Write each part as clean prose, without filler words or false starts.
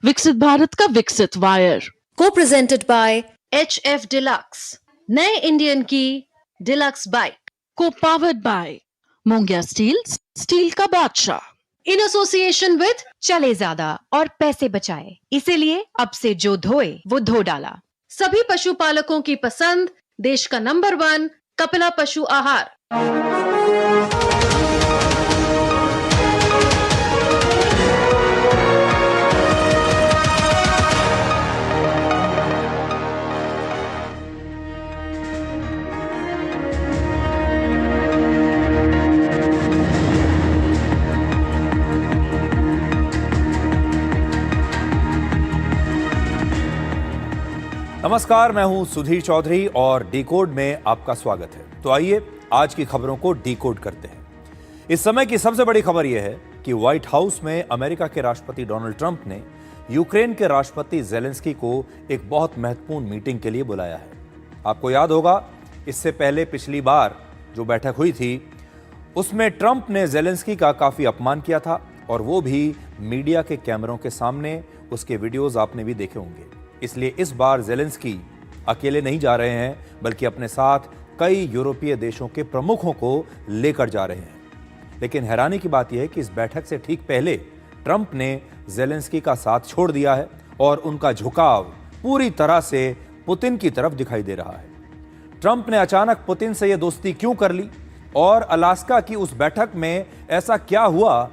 विकसित भारत का विकसित वायर। को प्रेजेंटेड बाय HF डिलक्स, नए इंडियन की डिलक्स बाइक। को powered by Mongia steel, steel का बादशाह। इन एसोसिएशन विद चले ज्यादा और पैसे बचाए, इसीलिए अब से जो धोए वो धो डाला। सभी पशुपालकों की पसंद, देश का नंबर 1 कपिला पशु आहार। नमस्कार, मैं हूं सुधीर चौधरी और डिकोड में आपका स्वागत है। तो आइए आज की खबरों को डिकोड करते हैं। इस समय की सबसे बड़ी खबर यह है कि व्हाइट हाउस में अमेरिका के राष्ट्रपति डोनाल्ड ट्रंप ने यूक्रेन के राष्ट्रपति जेलेंस्की को एक बहुत महत्वपूर्ण मीटिंग के लिए बुलाया है। आपको याद होगा, इससे पहले पिछली बार जो बैठक हुई थी उसमें ट्रंप ने जेलेंस्की का काफी अपमान किया था और वो भी मीडिया के कैमरों के सामने। उसके वीडियोज आपने भी देखे होंगे। इसलिए इस बार जेलेंस्की अकेले नहीं जा रहे हैं, बल्कि अपने साथ कई यूरोपीय देशों के प्रमुखों को लेकर जा रहे हैं। लेकिन हैरानी की बात यह है कि इस बैठक से ठीक पहले ट्रंप ने जेलेंस्की का साथ छोड़ दिया है और उनका झुकाव पूरी तरह से पुतिन की तरफ दिखाई दे रहा है। ट्रंप ने अचानक पुतिन से यह दोस्ती क्यों कर ली और अलास्का की उस बैठक में ऐसा क्या हुआ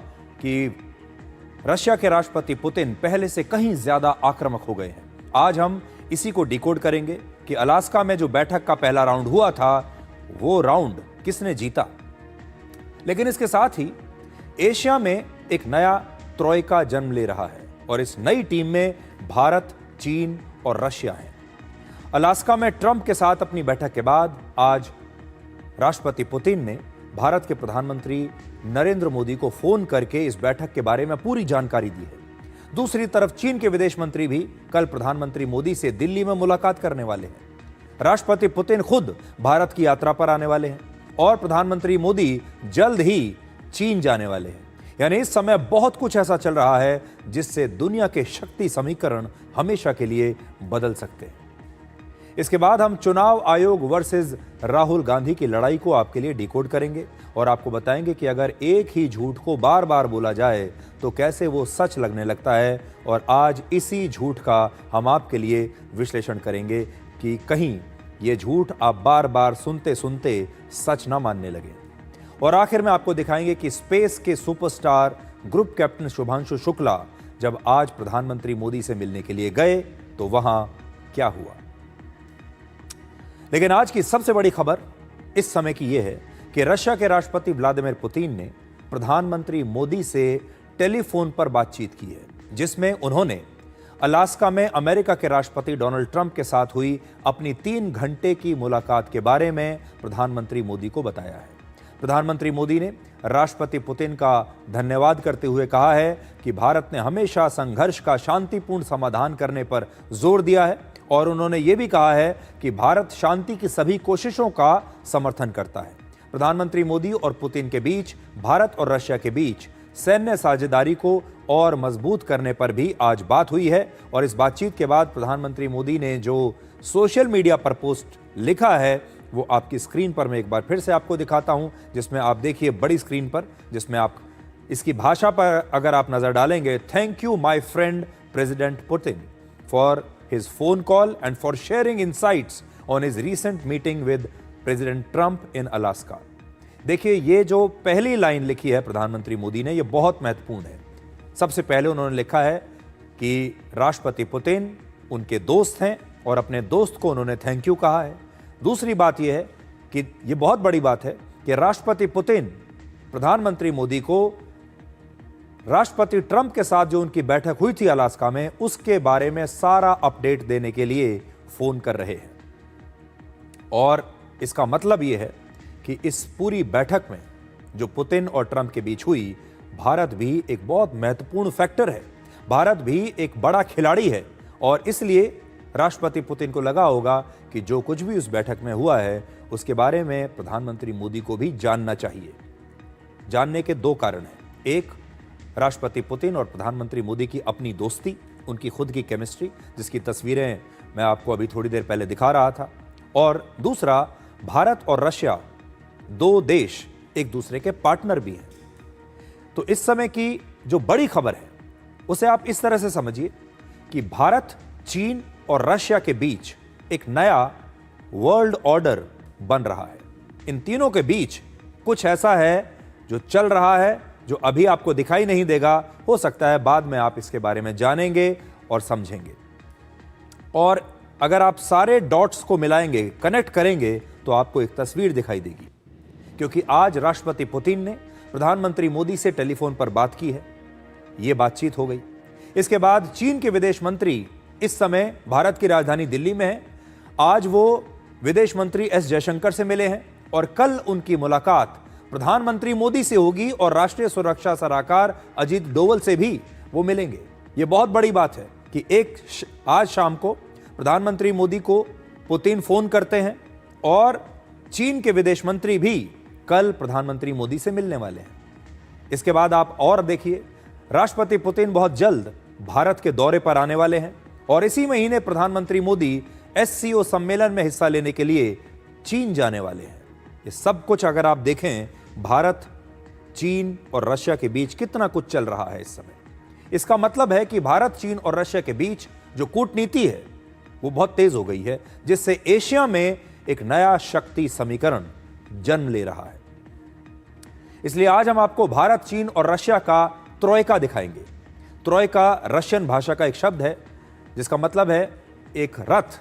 कि रशिया के राष्ट्रपति पुतिन पहले से कहीं ज्यादा आक्रामक हो गए हैं। आज हम इसी को डिकोड करेंगे कि अलास्का में जो बैठक का पहला राउंड हुआ था वो राउंड किसने जीता। लेकिन इसके साथ ही एशिया में एक नया ट्रोइका जन्म ले रहा है और इस नई टीम में भारत, चीन और रशिया है। अलास्का में ट्रंप के साथ अपनी बैठक के बाद आज राष्ट्रपति पुतिन ने भारत के प्रधानमंत्री नरेंद्र मोदी को फोन करके इस बैठक के बारे में पूरी जानकारी दी है। दूसरी तरफ चीन के विदेश मंत्री भी कल प्रधानमंत्री मोदी से दिल्ली में मुलाकात करने वाले हैं। राष्ट्रपति पुतिन खुद भारत की यात्रा पर आने वाले हैं और प्रधानमंत्री मोदी जल्द ही चीन जाने वाले हैं। यानी इस समय बहुत कुछ ऐसा चल रहा है जिससे दुनिया के शक्ति समीकरण हमेशा के लिए बदल सकते हैं। इसके बाद हम चुनाव आयोग वर्सेस राहुल गांधी की लड़ाई को आपके लिए डिकोड करेंगे और आपको बताएंगे कि अगर एक ही झूठ को बार बार बोला जाए तो कैसे वो सच लगने लगता है। और आज इसी झूठ का हम आपके लिए विश्लेषण करेंगे कि कहीं ये झूठ आप बार बार सुनते सुनते सच ना मानने लगे। और आखिर में आपको दिखाएंगे कि स्पेस के superstar group captain Shubhanshu Shukla जब आज प्रधानमंत्री मोदी से मिलने के लिए गए तो वहां क्या हुआ। लेकिन आज की सबसे बड़ी खबर इस समय की यह है कि रशिया के राष्ट्रपति व्लादिमीर पुतिन ने प्रधानमंत्री मोदी से टेलीफोन पर बातचीत की है, जिसमें उन्होंने अलास्का में अमेरिका के राष्ट्रपति डोनाल्ड ट्रंप के साथ हुई अपनी 3 घंटे की मुलाकात के बारे में प्रधानमंत्री मोदी को बताया है। प्रधानमंत्री मोदी ने राष्ट्रपति पुतिन का धन्यवाद करते हुए कहा है कि भारत ने हमेशा संघर्ष का शांतिपूर्ण समाधान करने पर जोर दिया है और उन्होंने ये भी कहा है कि भारत शांति की सभी कोशिशों का समर्थन करता है। प्रधानमंत्री मोदी और पुतिन के बीच भारत और रशिया के बीच सैन्य साझेदारी को और मजबूत करने पर भी आज बात हुई है। और इस बातचीत के बाद प्रधानमंत्री मोदी ने जो सोशल मीडिया पर पोस्ट लिखा है वो आपकी स्क्रीन पर मैं एक बार फिर से आपको दिखाता हूं, जिसमें आप देखिए बड़ी स्क्रीन पर, जिसमें आप इसकी भाषा पर अगर आप नजर डालेंगे, thank you my friend president Putin for his phone call and for sharing insights on his recent meeting with President Trump in Alaska। देखिए, ये जो पहली लाइन लिखी है प्रधानमंत्री मोदी ने, ये बहुत महत्वपूर्ण है। सबसे पहले उन्होंने लिखा है कि राष्ट्रपति पुतिन उनके दोस्त हैं और अपने दोस्त को उन्होंने थैंक यू कहा है। दूसरी बात यह है कि ये बहुत बड़ी बात है कि राष्ट्रपति पुतिन प्रधानमंत्री मोदी को राष्ट्रपति ट्रंप के साथ जो उनकी बैठक हुई थी अलास्का में, उसके बारे में सारा अपडेट देने के लिए फोन कर रहे हैं। और इसका मतलब यह है कि इस पूरी बैठक में जो पुतिन और ट्रंप के बीच हुई, भारत भी एक बहुत महत्वपूर्ण फैक्टर है, भारत भी एक बड़ा खिलाड़ी है। और इसलिए राष्ट्रपति पुतिन को लगा होगा कि जो कुछ भी उस बैठक में हुआ है उसके बारे में प्रधानमंत्री मोदी को भी जानना चाहिए। जानने के 2 कारण हैं। एक, राष्ट्रपति पुतिन और प्रधानमंत्री मोदी की अपनी दोस्ती, उनकी खुद की केमिस्ट्री, जिसकी तस्वीरें मैं आपको अभी थोड़ी देर पहले दिखा रहा था, और दूसरा भारत और रशिया दो देश एक दूसरे के पार्टनर भी हैं। तो इस समय की जो बड़ी खबर है उसे आप इस तरह से समझिए कि भारत, चीन और रशिया के बीच एक नया वर्ल्ड ऑर्डर बन रहा है। इन तीनों के बीच कुछ ऐसा है जो चल रहा है, जो अभी आपको दिखाई नहीं देगा। हो सकता है बाद में आप इसके बारे में जानेंगे और समझेंगे। और अगर आप सारे डॉट्स को मिलाएंगे, कनेक्ट करेंगे, तो आपको एक तस्वीर दिखाई देगी। क्योंकि आज राष्ट्रपति पुतिन ने प्रधानमंत्री मोदी से टेलीफोन पर बात की है। यह बातचीत हो गई। इसके बाद चीन के विदेश मंत्री इस समय भारत की राजधानी दिल्ली में हैं। आज वो विदेश मंत्री एस जयशंकर से मिले हैं और कल उनकी मुलाकात प्रधानमंत्री मोदी से होगी और राष्ट्रीय सुरक्षा सलाहकार अजीत डोवल से भी वो मिलेंगे। ये बहुत बड़ी बात है कि आज शाम को प्रधानमंत्री मोदी को पुतिन फोन करते हैं और चीन के विदेश मंत्री भी कल प्रधानमंत्री मोदी से मिलने वाले हैं। इसके बाद आप और देखिए, राष्ट्रपति पुतिन बहुत जल्द भारत के दौरे पर आने वाले हैं और इसी महीने प्रधानमंत्री मोदी एससीओ सम्मेलन में हिस्सा लेने के लिए चीन जाने वाले हैं। ये सब कुछ अगर आप देखें, भारत, चीन और रशिया के बीच कितना कुछ चल रहा है इस समय। इसका मतलब है कि भारत, चीन और रशिया के बीच जो कूटनीति है वो बहुत तेज हो गई है, जिससे एशिया में एक नया शक्ति समीकरण जन्म ले रहा है। इसलिए आज हम आपको भारत, चीन और रशिया का त्रोइका दिखाएंगे। त्रोइका रशियन भाषा का एक शब्द है जिसका मतलब है एक रथ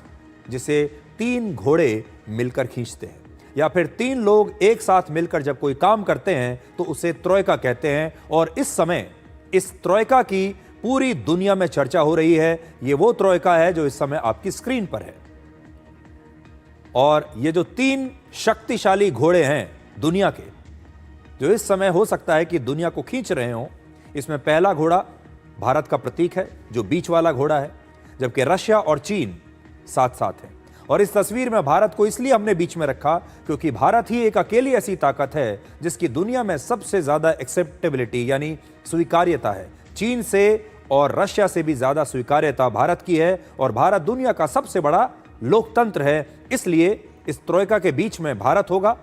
जिसे तीन घोड़े मिलकर खींचते हैं, या फिर तीन लोग एक साथ मिलकर जब कोई काम करते हैं तो उसे त्रोइका कहते हैं। और इस समय इस त्रोइका की पूरी दुनिया में चर्चा हो रही है। ये वो त्रोइका है जो इस समय आपकी स्क्रीन पर है। और ये जो तीन शक्तिशाली घोड़े हैं दुनिया के, जो इस समय हो सकता है कि दुनिया को खींच रहे हों, इसमें पहला घोड़ा भारत का प्रतीक है जो बीच वाला घोड़ा है, जबकि रशिया और चीन साथ साथ हैं। और इस तस्वीर में भारत को इसलिए हमने बीच में रखा क्योंकि भारत ही एक अकेली ऐसी ताकत है जिसकी दुनिया में सबसे ज्यादा एक्सेप्टेबिलिटी यानी स्वीकार्यता है। चीन से और रशिया से भी ज्यादा स्वीकार्यता भारत की है और भारत दुनिया का सबसे बड़ा लोकतंत्र है। इसलिए इस त्रोइका के बीच में भारत होगा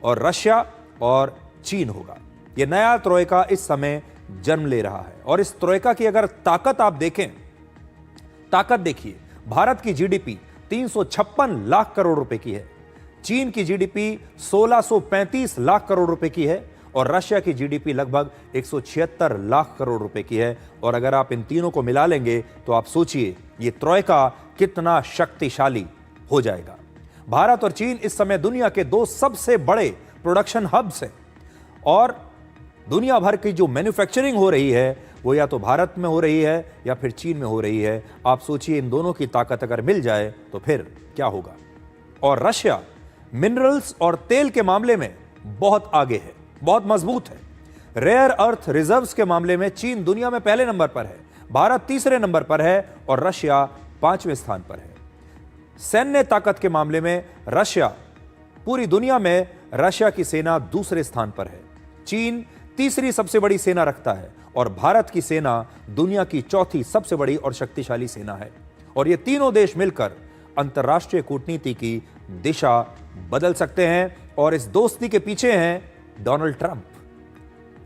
और रशिया और चीन होगा। यह नया त्रोइका इस समय जन्म ले रहा है। और इस त्रोइका की अगर ताकत आप देखें, ताकत देखिए, भारत की जीडीपी 356 लाख करोड़ रुपए की है, चीन की जीडीपी 1635 लाख करोड़ रुपए की है और रशिया की जीडीपी लगभग 176 लाख करोड़ रुपए की है। और अगर आप इन तीनों को मिला लेंगे तो आप सोचिए ये त्रोइका कितना शक्तिशाली हो जाएगा। भारत और चीन इस समय दुनिया के दो सबसे बड़े प्रोडक्शन हब्स हैं और दुनिया भर की जो मैन्युफैक्चरिंग हो रही है वो या तो भारत में हो रही है या फिर चीन में हो रही है। आप सोचिए इन दोनों की ताकत अगर मिल जाए तो फिर क्या होगा। और रशिया मिनरल्स और तेल के मामले में बहुत आगे है, बहुत मजबूत है। रेयर अर्थ रिजर्व्स के मामले में चीन दुनिया में पहले नंबर पर है, भारत तीसरे नंबर पर है और रशिया 5वें स्थान पर है। सैन्य ताकत के मामले में रशिया, पूरी दुनिया में रशिया की सेना दूसरे स्थान पर है, चीन तीसरी सबसे बड़ी सेना रखता है और भारत की सेना दुनिया की चौथी सबसे बड़ी और शक्तिशाली सेना है। और ये तीनों देश मिलकर अंतर्राष्ट्रीय कूटनीति की दिशा बदल सकते हैं। और इस दोस्ती के पीछे हैं डोनाल्ड ट्रंप।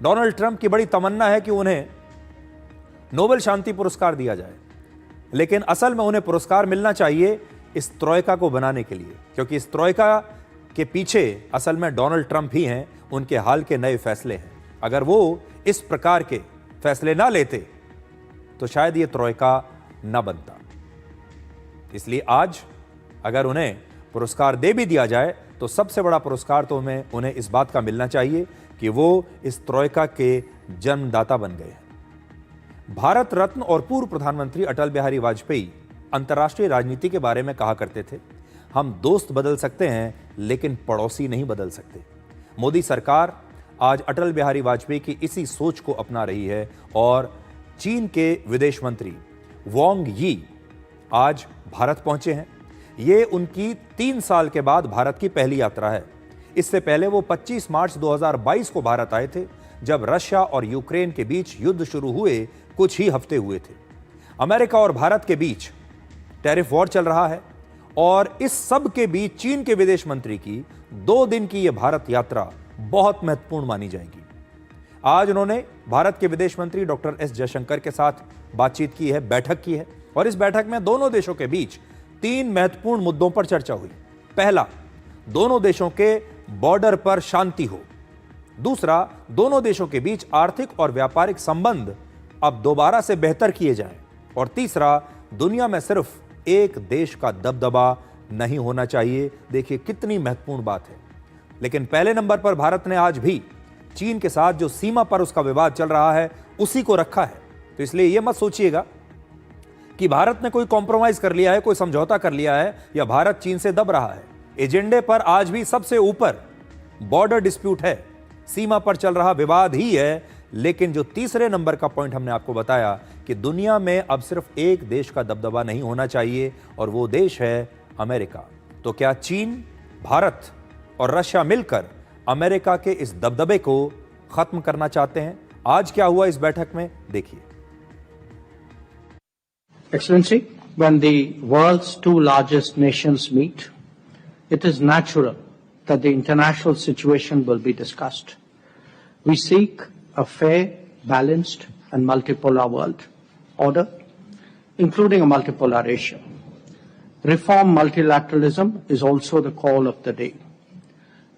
डोनाल्ड ट्रंप की बड़ी तमन्ना है कि उन्हें नोबेल शांति पुरस्कार दिया जाए, लेकिन असल में उन्हें पुरस्कार मिलना चाहिए इस त्रोइका को बनाने के लिए, क्योंकि इस त्रोइका के पीछे असल में डोनाल्ड ट्रंप ही हैं। उनके हाल के नए फैसले हैं। अगर वो इस प्रकार के फैसले ना लेते तो शायद ये त्रोइका ना बनता। इसलिए आज अगर उन्हें पुरस्कार दे भी दिया जाए तो सबसे बड़ा पुरस्कार तो उन्हें इस बात का मिलना चाहिए कि वो इस त्रोइका के जन्मदाता बन गए हैं। भारत रत्न और पूर्व प्रधानमंत्री अटल बिहारी वाजपेयी अंतर्राष्ट्रीय राजनीति के बारे में कहा करते थे, हम दोस्त बदल सकते हैं लेकिन पड़ोसी नहीं बदल सकते। मोदी सरकार आज अटल बिहारी वाजपेयी की इसी सोच को अपना रही है और चीन के विदेश मंत्री वांग यी आज भारत पहुंचे हैं। ये उनकी 3 साल के बाद भारत की पहली यात्रा है। इससे पहले वो 25 मार्च 2022 को भारत आए थे, जब रशिया और यूक्रेन के बीच युद्ध शुरू हुए कुछ ही हफ्ते हुए थे। अमेरिका और भारत के बीच टैरिफ वॉर चल रहा है और इस सब के बीच चीन के विदेश मंत्री की 2 दिन की यह भारत यात्रा बहुत महत्वपूर्ण मानी जाएगी। आज उन्होंने भारत के विदेश मंत्री डॉक्टर एस जयशंकर के साथ बातचीत की है, बैठक की है और इस बैठक में दोनों देशों के बीच 3 महत्वपूर्ण मुद्दों पर चर्चा हुई। पहला, दोनों देशों के बॉर्डर पर शांति हो। दूसरा, दोनों देशों के बीच आर्थिक और व्यापारिक संबंध अब दोबारा से बेहतर किए जाएं। और तीसरा, दुनिया में सिर्फ एक देश का दबदबा नहीं होना चाहिए। देखिए कितनी महत्वपूर्ण बात है। लेकिन पहले नंबर पर भारत ने आज भी चीन के साथ जो सीमा पर उसका विवाद चल रहा है उसी को रखा है। तो इसलिए यह मत सोचिएगा कि भारत ने कोई कॉम्प्रोमाइज कर लिया है, कोई समझौता कर लिया है या भारत चीन से दब रहा है। एजेंडे पर आज भी सबसे ऊपर बॉर्डर डिस्प्यूट है, सीमा पर चल रहा विवाद ही है। लेकिन जो तीसरे नंबर का पॉइंट हमने आपको बताया कि दुनिया में अब सिर्फ एक देश का दबदबा नहीं होना चाहिए और वो देश है अमेरिका। तो क्या चीन, भारत और रशिया मिलकर अमेरिका के इस दबदबे को खत्म करना चाहते हैं? आज क्या हुआ इस बैठक में, देखिए। Excellency, when the world's 2 largest nations meet, it is natural that the international situation will be discussed. We seek a fair, balanced and multipolar world order, including a multipolar Asia. Reform multilateralism is also the call of the day.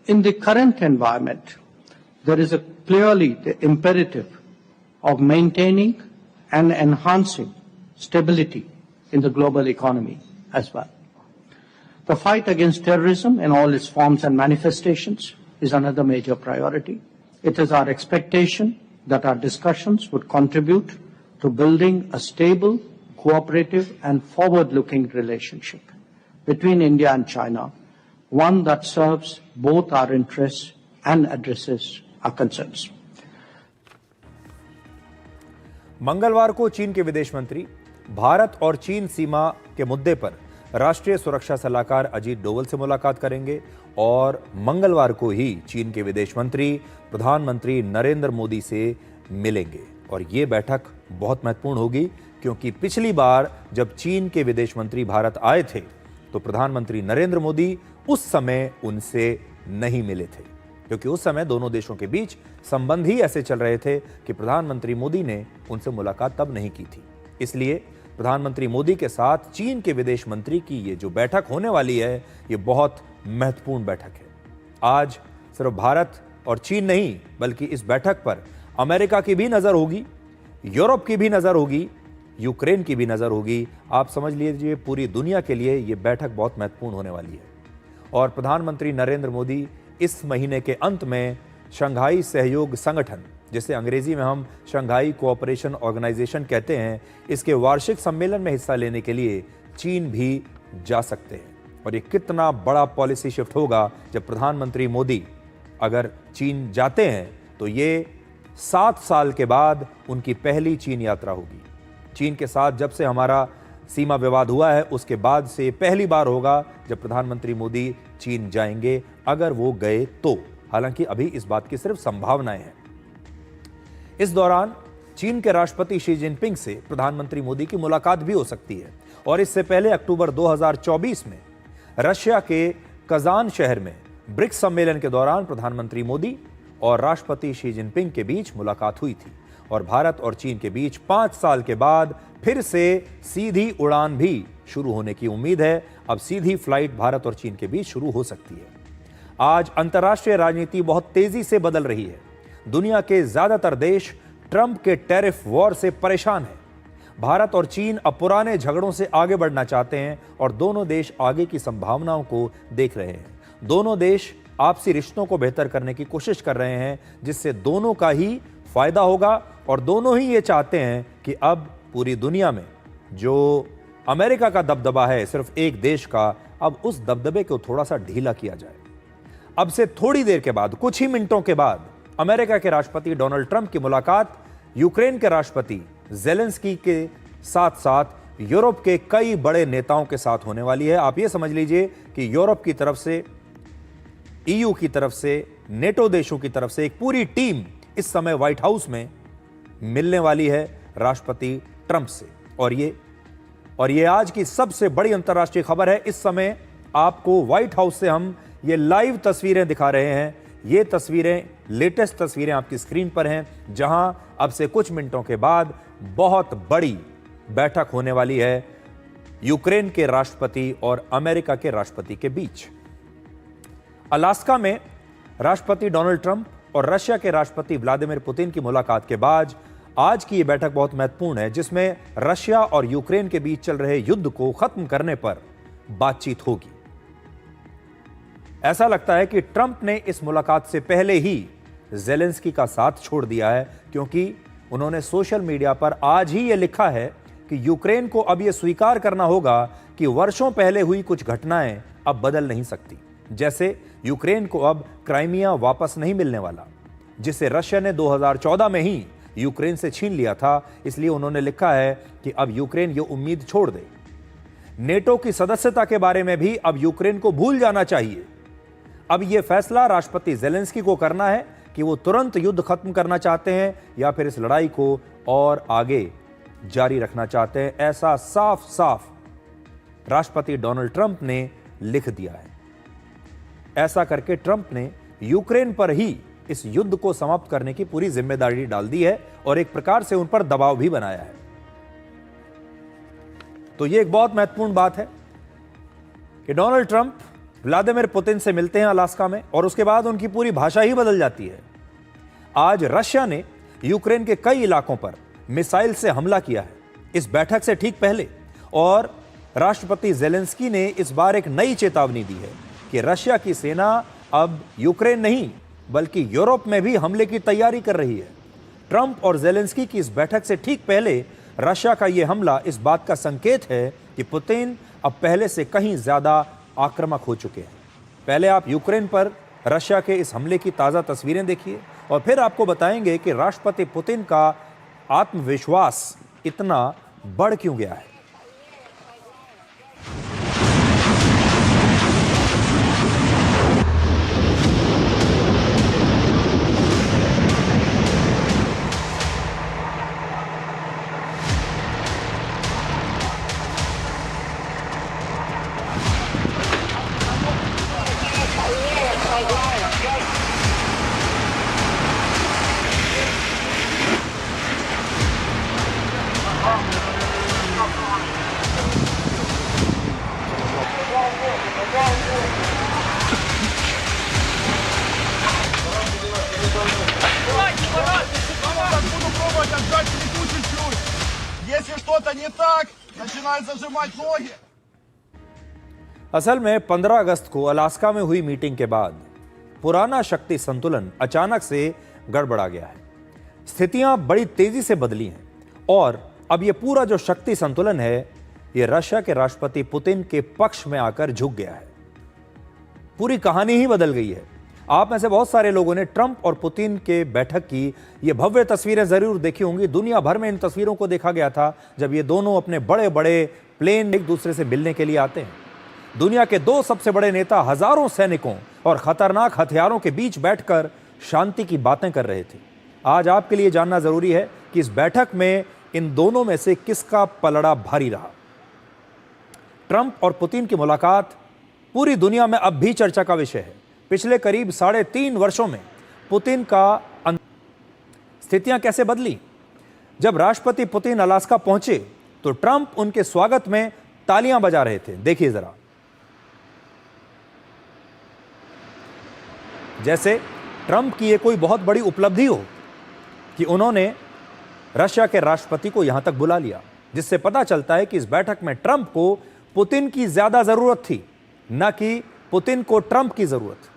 In the current environment, there is clearly the imperative of maintaining and enhancing stability in the global economy as well. The fight against terrorism in all its forms and manifestations is another major priority. It is our expectation that our discussions would contribute to building a stable, cooperative and forward-looking relationship between India and China, one that serves both our interests and addresses our concerns. मंगलवार को चीन के विदेश मंत्री भारत और चीन सीमा के मुद्दे पर राष्ट्रीय सुरक्षा सलाहकार अजीत डोवल से मुलाकात करेंगे और मंगलवार को ही चीन के विदेश मंत्री प्रधानमंत्री नरेंद्र मोदी से मिलेंगे। और ये बैठक बहुत महत्वपूर्ण होगी क्योंकि पिछली बार जब चीन के विदेश मंत्री भारत आए थे तो प्रधानमंत्री नरेंद्र मोदी उस समय उनसे नहीं मिले थे, क्योंकि उस समय दोनों देशों के बीच संबंध ही ऐसे चल रहे थे कि प्रधानमंत्री मोदी ने उनसे मुलाकात तब नहीं की थी। इसलिए प्रधानमंत्री मोदी के साथ चीन के विदेश मंत्री की ये जो बैठक होने वाली है, ये बहुत महत्वपूर्ण बैठक है। आज सिर्फ भारत और चीन नहीं बल्कि इस बैठक पर अमेरिका की भी नजर होगी, यूरोप की भी नजर होगी, यूक्रेन की भी नजर होगी। आप समझ लीजिए पूरी दुनिया के लिए ये बैठक बहुत महत्वपूर्ण होने वाली है। और प्रधानमंत्री नरेंद्र मोदी इस महीने के अंत में शंघाई सहयोग संगठन, जिसे अंग्रेजी में हम शंघाई कोऑपरेशन ऑर्गेनाइजेशन कहते हैं, इसके वार्षिक सम्मेलन में हिस्सा लेने के लिए चीन भी जा सकते हैं। और ये कितना बड़ा पॉलिसी शिफ्ट होगा जब प्रधानमंत्री मोदी अगर चीन जाते हैं तो ये 7 साल के बाद उनकी पहली चीन यात्रा होगी। चीन के साथ जब से हमारा सीमा विवाद हुआ है उसके बाद से पहली बार होगा जब प्रधानमंत्री मोदी चीन जाएंगे, अगर वो गए तो। हालांकि अभी इस बात की सिर्फ संभावनाएं हैं। इस दौरान चीन के राष्ट्रपति शी जिनपिंग से प्रधानमंत्री मोदी की मुलाकात भी हो सकती है। और इससे पहले अक्टूबर 2024 में रशिया के कजान शहर में ब्रिक्स सम्मेलन के दौरान प्रधानमंत्री मोदी और राष्ट्रपति शी जिनपिंग के बीच मुलाकात हुई थी। और भारत और चीन के बीच 5 साल के बाद फिर से सीधी उड़ान भी शुरू होने की उम्मीद है। अब सीधी फ्लाइट भारत और चीन के बीच शुरू हो सकती है। आज अंतर्राष्ट्रीय राजनीति बहुत तेजी से बदल रही है। दुनिया के ज्यादातर देश ट्रंप के टैरिफ वॉर से परेशान हैं। भारत और चीन अब पुराने झगड़ों से आगे बढ़ना चाहते हैं और दोनों देश आगे की संभावनाओं को देख रहे हैं। दोनों देश आपसी रिश्तों को बेहतर करने की कोशिश कर रहे हैं, जिससे दोनों का ही फायदा होगा। और दोनों ही ये चाहते हैं कि अब पूरी दुनिया में जो अमेरिका का दबदबा है सिर्फ एक देश का, अब उस दबदबे को थोड़ा सा ढीला किया जाए। अब से थोड़ी देर के बाद, कुछ ही मिनटों के बाद, अमेरिका के राष्ट्रपति डोनाल्ड ट्रंप की मुलाकात यूक्रेन के राष्ट्रपति ज़ेलेंस्की के साथ साथ यूरोप के कई बड़े नेताओं के साथ होने वाली है। आप ये समझ लीजिए कि यूरोप की तरफ से, ईयू की तरफ से, नेटो देशों की तरफ से एक पूरी टीम इस समय व्हाइट हाउस में मिलने वाली है राष्ट्रपति ट्रंप से। और ये आज की सबसे बड़ी अंतर्राष्ट्रीय खबर है। इस समय आपको व्हाइट हाउस से हम ये लाइव तस्वीरें दिखा रहे हैं। ये तस्वीरें, लेटेस्ट तस्वीरें आपकी स्क्रीन पर हैं, जहां अब से कुछ मिनटों के बाद बहुत बड़ी बैठक होने वाली है यूक्रेन के राष्ट्रपति और अमेरिका के राष्ट्रपति के बीच। अलास्का में राष्ट्रपति डोनाल्ड ट्रंप और रशिया के राष्ट्रपति व्लादिमीर पुतिन की मुलाकात के बाद आज की यह बैठक बहुत महत्वपूर्ण है, जिसमें रशिया और यूक्रेन के बीच चल रहे युद्ध को खत्म करने पर बातचीत होगी। ऐसा लगता है कि ट्रंप ने इस मुलाकात से पहले ही ज़ेलेंस्की का साथ छोड़ दिया है, क्योंकि उन्होंने सोशल मीडिया पर आज ही यह लिखा है कि यूक्रेन को अब यह स्वीकार करना होगा कि वर्षों पहले हुई कुछ घटनाएं अब बदल नहीं सकती। जैसे यूक्रेन को अब क्राइमिया वापस नहीं मिलने वाला, जिसे रशिया ने 2014 में ही यूक्रेन से छीन लिया था। इसलिए उन्होंने लिखा है कि अब यूक्रेन ये उम्मीद छोड़ दे। नेटो की सदस्यता के बारे में भी अब यूक्रेन को भूल जाना चाहिए। अब यह फैसला राष्ट्रपति ज़ेलेंस्की को करना है कि वो तुरंत युद्ध खत्म करना चाहते हैं या फिर इस लड़ाई को और आगे जारी रखना चाहते हैं। ऐसा साफ साफ राष्ट्रपति डोनाल्ड ट्रंप ने लिख दिया है। ऐसा करके ट्रंप ने यूक्रेन पर ही इस युद्ध को समाप्त करने की पूरी जिम्मेदारी डाल दी है और एक प्रकार से उन पर दबाव भी बनाया है। तो यह एक बहुत महत्वपूर्ण बात है कि डोनाल्ड ट्रंप व्लादिमीर पुतिन से मिलते हैं अलास्का में, और उसके बाद उनकी पूरी भाषा ही बदल जाती है। आज रशिया ने यूक्रेन के कई इलाकों पर मिसाइल से हमला किया है इस बैठक से ठीक पहले, और राष्ट्रपति ज़ेलेंस्की ने इस बार एक नई चेतावनी दी है कि रशिया की सेना अब यूक्रेन नहीं बल्कि यूरोप में भी हमले की तैयारी कर रही है। ट्रंप और ज़ेलेंस्की की इस बैठक से ठीक पहले रशिया का यह हमला इस बात का संकेत है कि पुतिन अब पहले से कहीं ज्यादा आक्रामक हो चुके हैं। पहले आप यूक्रेन पर रशिया के इस हमले की ताज़ा तस्वीरें देखिए और फिर आपको बताएंगे कि राष्ट्रपति पुतिन का आत्मविश्वास इतना बढ़ क्यों गया है। Если что-то не так, начинает зажимать ноги. असल में 15 अगस्त को अलास्का में हुई मीटिंग के बाद पुराना शक्ति संतुलन अचानक से गड़बड़ा गया है। स्थितियां बड़ी तेजी से बदली हैं और अब यह पूरा जो शक्ति संतुलन है यह रशिया के राष्ट्रपति पुतिन के पक्ष में आकर झुक गया है। पूरी कहानी ही बदल गई है। आप में से बहुत सारे लोगों ने ट्रंप और पुतिन के बैठक की ये भव्य तस्वीरें जरूर देखी होंगी। दुनिया भर में इन तस्वीरों को देखा गया था जब ये दोनों अपने बड़े बड़े प्लेन एक दूसरे से मिलने के लिए आते हैं। दुनिया के दो सबसे बड़े नेता हजारों सैनिकों और खतरनाक हथियारों के बीच बैठकर शांति की बातें कर रहे थे। आज आपके लिए जानना जरूरी है कि इस बैठक में इन दोनों में से किसका पलड़ा भारी रहा। ट्रंप और पुतिन की मुलाकात पूरी दुनिया में अब भी चर्चा का विषय है। पिछले करीब 3.5 वर्षों में पुतिन का स्थितियां कैसे बदली। जब राष्ट्रपति पुतिन अलास्का पहुंचे तो ट्रंप उनके स्वागत में तालियां बजा रहे थे। देखिए जरा, जैसे ट्रंप की यह कोई बहुत बड़ी उपलब्धि हो कि उन्होंने रशिया के राष्ट्रपति को यहां तक बुला लिया, जिससे पता चलता है कि इस बैठक में ट्रंप को पुतिन की ज्यादा जरूरत थी, न कि पुतिन को ट्रंप की जरूरत।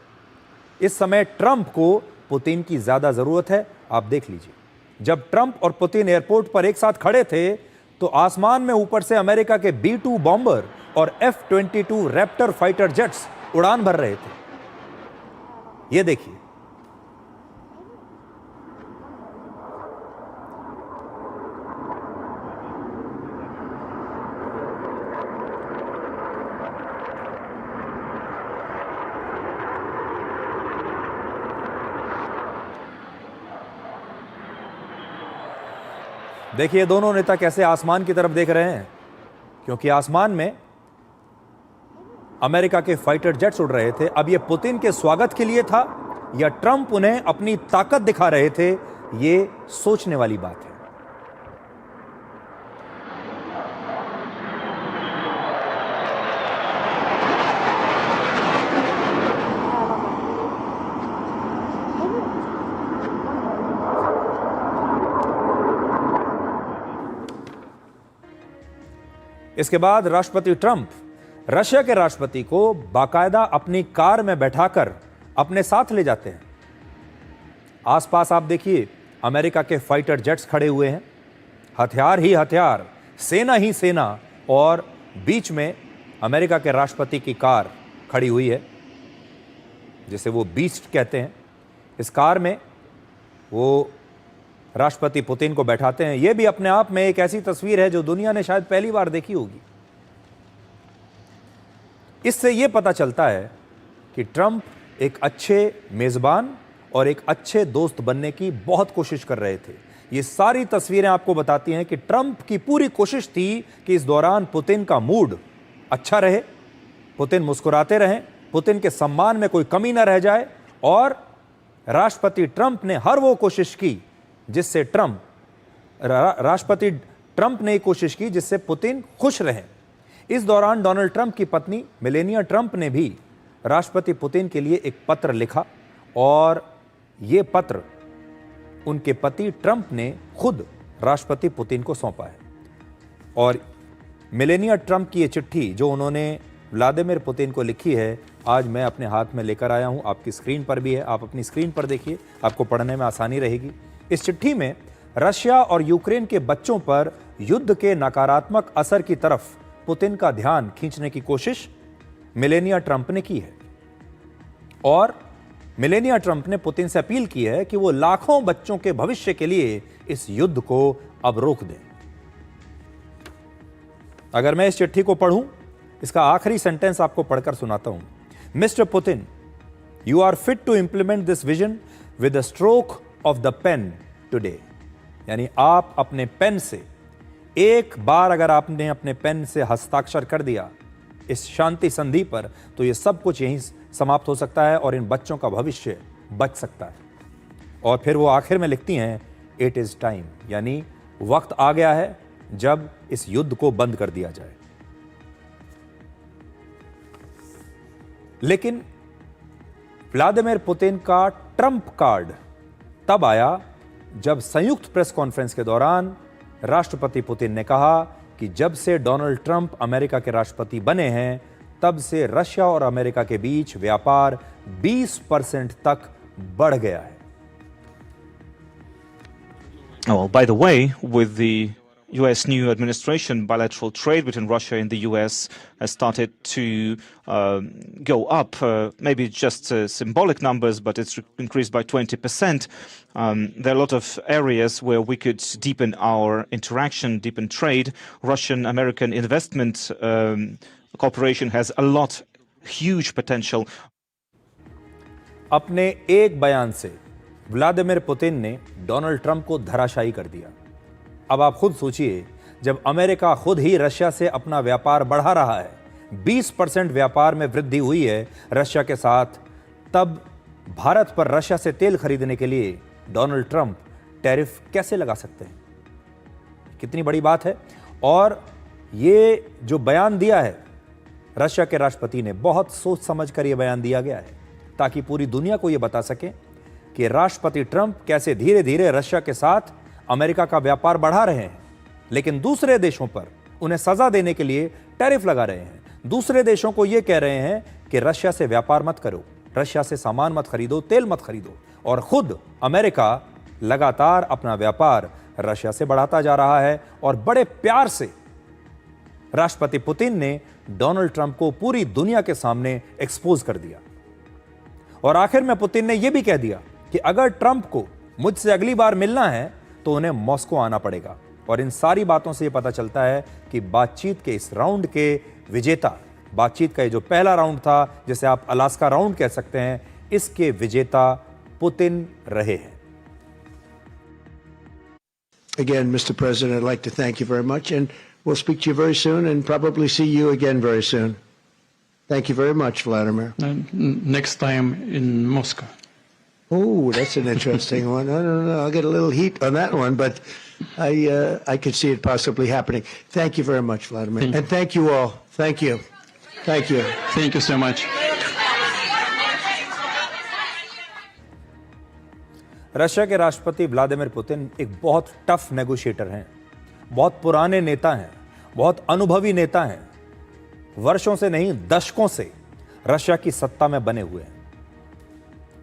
इस समय ट्रंप को पुतिन की ज्यादा जरूरत है। आप देख लीजिए, जब ट्रंप और पुतिन एयरपोर्ट पर एक साथ खड़े थे तो आसमान में ऊपर से अमेरिका के B-2 बॉम्बर और F-22 रैप्टर फाइटर जेट्स उड़ान भर रहे थे। यह देखिए, देखिए दोनों नेता कैसे आसमान की तरफ देख रहे हैं, क्योंकि आसमान में अमेरिका के फाइटर जेट्स उड़ रहे थे। अब यह पुतिन के स्वागत के लिए था या ट्रंप उन्हें अपनी ताकत दिखा रहे थे, यह सोचने वाली बात है। इसके बाद राष्ट्रपति ट्रंप रशिया के राष्ट्रपति को बाकायदा अपनी कार में बैठाकर अपने साथ ले जाते हैं। आसपास आप देखिए अमेरिका के फाइटर जेट्स खड़े हुए हैं, हथियार ही हथियार, सेना ही सेना, और बीच में अमेरिका के राष्ट्रपति की कार खड़ी हुई है, जिसे वो बीस्ट कहते हैं। इस कार में वो राष्ट्रपति पुतिन को बैठाते हैं। यह भी अपने आप में एक ऐसी तस्वीर है जो दुनिया ने शायद पहली बार देखी होगी। इससे यह पता चलता है कि ट्रंप एक अच्छे मेजबान और एक अच्छे दोस्त बनने की बहुत कोशिश कर रहे थे। ये सारी तस्वीरें आपको बताती हैं कि ट्रंप की पूरी कोशिश थी कि इस दौरान पुतिन का मूड अच्छा रहे, पुतिन मुस्कुराते रहें, पुतिन के सम्मान में कोई कमी ना रह जाए, और राष्ट्रपति ट्रंप ने हर वो कोशिश की जिससे राष्ट्रपति ट्रंप ने कोशिश की जिससे पुतिन खुश रहें। इस दौरान डोनाल्ड ट्रंप की पत्नी मेलेनिया ट्रंप ने भी राष्ट्रपति पुतिन के लिए एक पत्र लिखा, और यह पत्र उनके पति ट्रंप ने खुद राष्ट्रपति पुतिन को सौंपा है। और मेलेनिया ट्रंप की यह चिट्ठी जो उन्होंने व्लादिमीर पुतिन को लिखी है, आज मैं अपने हाथ में लेकर आया हूं। आपकी स्क्रीन पर भी है, आप अपनी स्क्रीन पर देखिए, आपको पढ़ने में आसानी रहेगी। इस चिट्ठी में रशिया और यूक्रेन के बच्चों पर युद्ध के नकारात्मक असर की तरफ पुतिन का ध्यान खींचने की कोशिश मेलेनिया ट्रंप ने की है, और मेलेनिया ट्रंप ने पुतिन से अपील की है कि वो लाखों बच्चों के भविष्य के लिए इस युद्ध को अब रोक दें। अगर मैं इस चिट्ठी को पढ़ूं, इसका आखिरी सेंटेंस आपको पढ़कर सुनाता हूं। Mister Putin, you are fit to implement this vision with the stroke of the pen today. यानी आप अपने पेन से, एक बार अगर आपने अपने पेन से हस्ताक्षर कर दिया इस शांति संधि पर, तो यह सब कुछ यहीं समाप्त हो सकता है और इन बच्चों का भविष्य बच सकता है। और फिर वो आखिर में लिखती हैं, इट इज टाइम, यानी वक्त आ गया है जब इस युद्ध को बंद कर दिया जाए। लेकिन व्लादिमीर पुतिन का ट्रंप कार्ड तब आया जब संयुक्त प्रेस कॉन्फ्रेंस के दौरान राष्ट्रपति पुतिन ने कहा कि जब से डोनाल्ड ट्रंप अमेरिका के राष्ट्रपति बने हैं, तब से रशिया और अमेरिका के बीच व्यापार 20% तक बढ़ गया है। Oh, by the way, with the U.S. new administration, bilateral trade between Russia and the U.S. has started to go up. Maybe just symbolic numbers, but it's increased by 20%. There are a lot of areas where we could deepen our interaction, deepen trade. Russian-American investment cooperation has a lot, huge potential. अपने एक बयान से Vladimir Putin ने Donald Trump को धराशायी कर दिया। अब आप खुद सोचिए, जब अमेरिका खुद ही रशिया से अपना व्यापार बढ़ा रहा है, 20% व्यापार में वृद्धि हुई है रशिया के साथ, तब भारत पर रशिया से तेल खरीदने के लिए डोनाल्ड ट्रंप टैरिफ कैसे लगा सकते हैं? कितनी बड़ी बात है। और ये जो बयान दिया है रशिया के राष्ट्रपति ने, बहुत सोच समझ कर यह बयान दिया गया है ताकि पूरी दुनिया को यह बता सके कि राष्ट्रपति ट्रंप कैसे धीरे धीरे रशिया के साथ अमेरिका का व्यापार बढ़ा रहे हैं, लेकिन दूसरे देशों पर उन्हें सजा देने के लिए टैरिफ लगा रहे हैं। दूसरे देशों को यह कह रहे हैं कि रशिया से व्यापार मत करो, रशिया से सामान मत खरीदो, तेल मत खरीदो, और खुद अमेरिका लगातार अपना व्यापार रशिया से बढ़ाता जा रहा है। और बड़े प्यार से राष्ट्रपति पुतिन ने डोनाल्ड ट्रंप को पूरी दुनिया के सामने एक्सपोज कर दिया। और आखिर में पुतिन ने यह भी कह दिया कि अगर ट्रंप को मुझसे अगली बार मिलना है तो उन्हें मॉस्को आना पड़ेगा। और इन सारी बातों से यह पता चलता है कि बातचीत के इस राउंड के विजेता, बातचीत का ये जो पहला राउंड था, जिसे आप अलास्का राउंड कह सकते हैं, इसके विजेता पुतिन रहे हैं। again, Mr. President, I'd like to thank you very much, and we'll speak to you very soon and probably see you again very soon. Thank you very much, Vladimir. Next time in Moscow. Oh, that's an interesting one. I don't know. I'll get a little heat on that one, but I could see it possibly happening. Thank you very much, Vladimir. And thank you all. Thank you. Thank you. Thank you so much. Russia के राष्ट्रपति Vladimir Putin एक बहुत tough negotiator हैं, बहुत पुराने नेता हैं, बहुत अनुभवी नेता हैं, वर्षों से नहीं दशकों से रशिया की सत्ता में बने हुए हैं।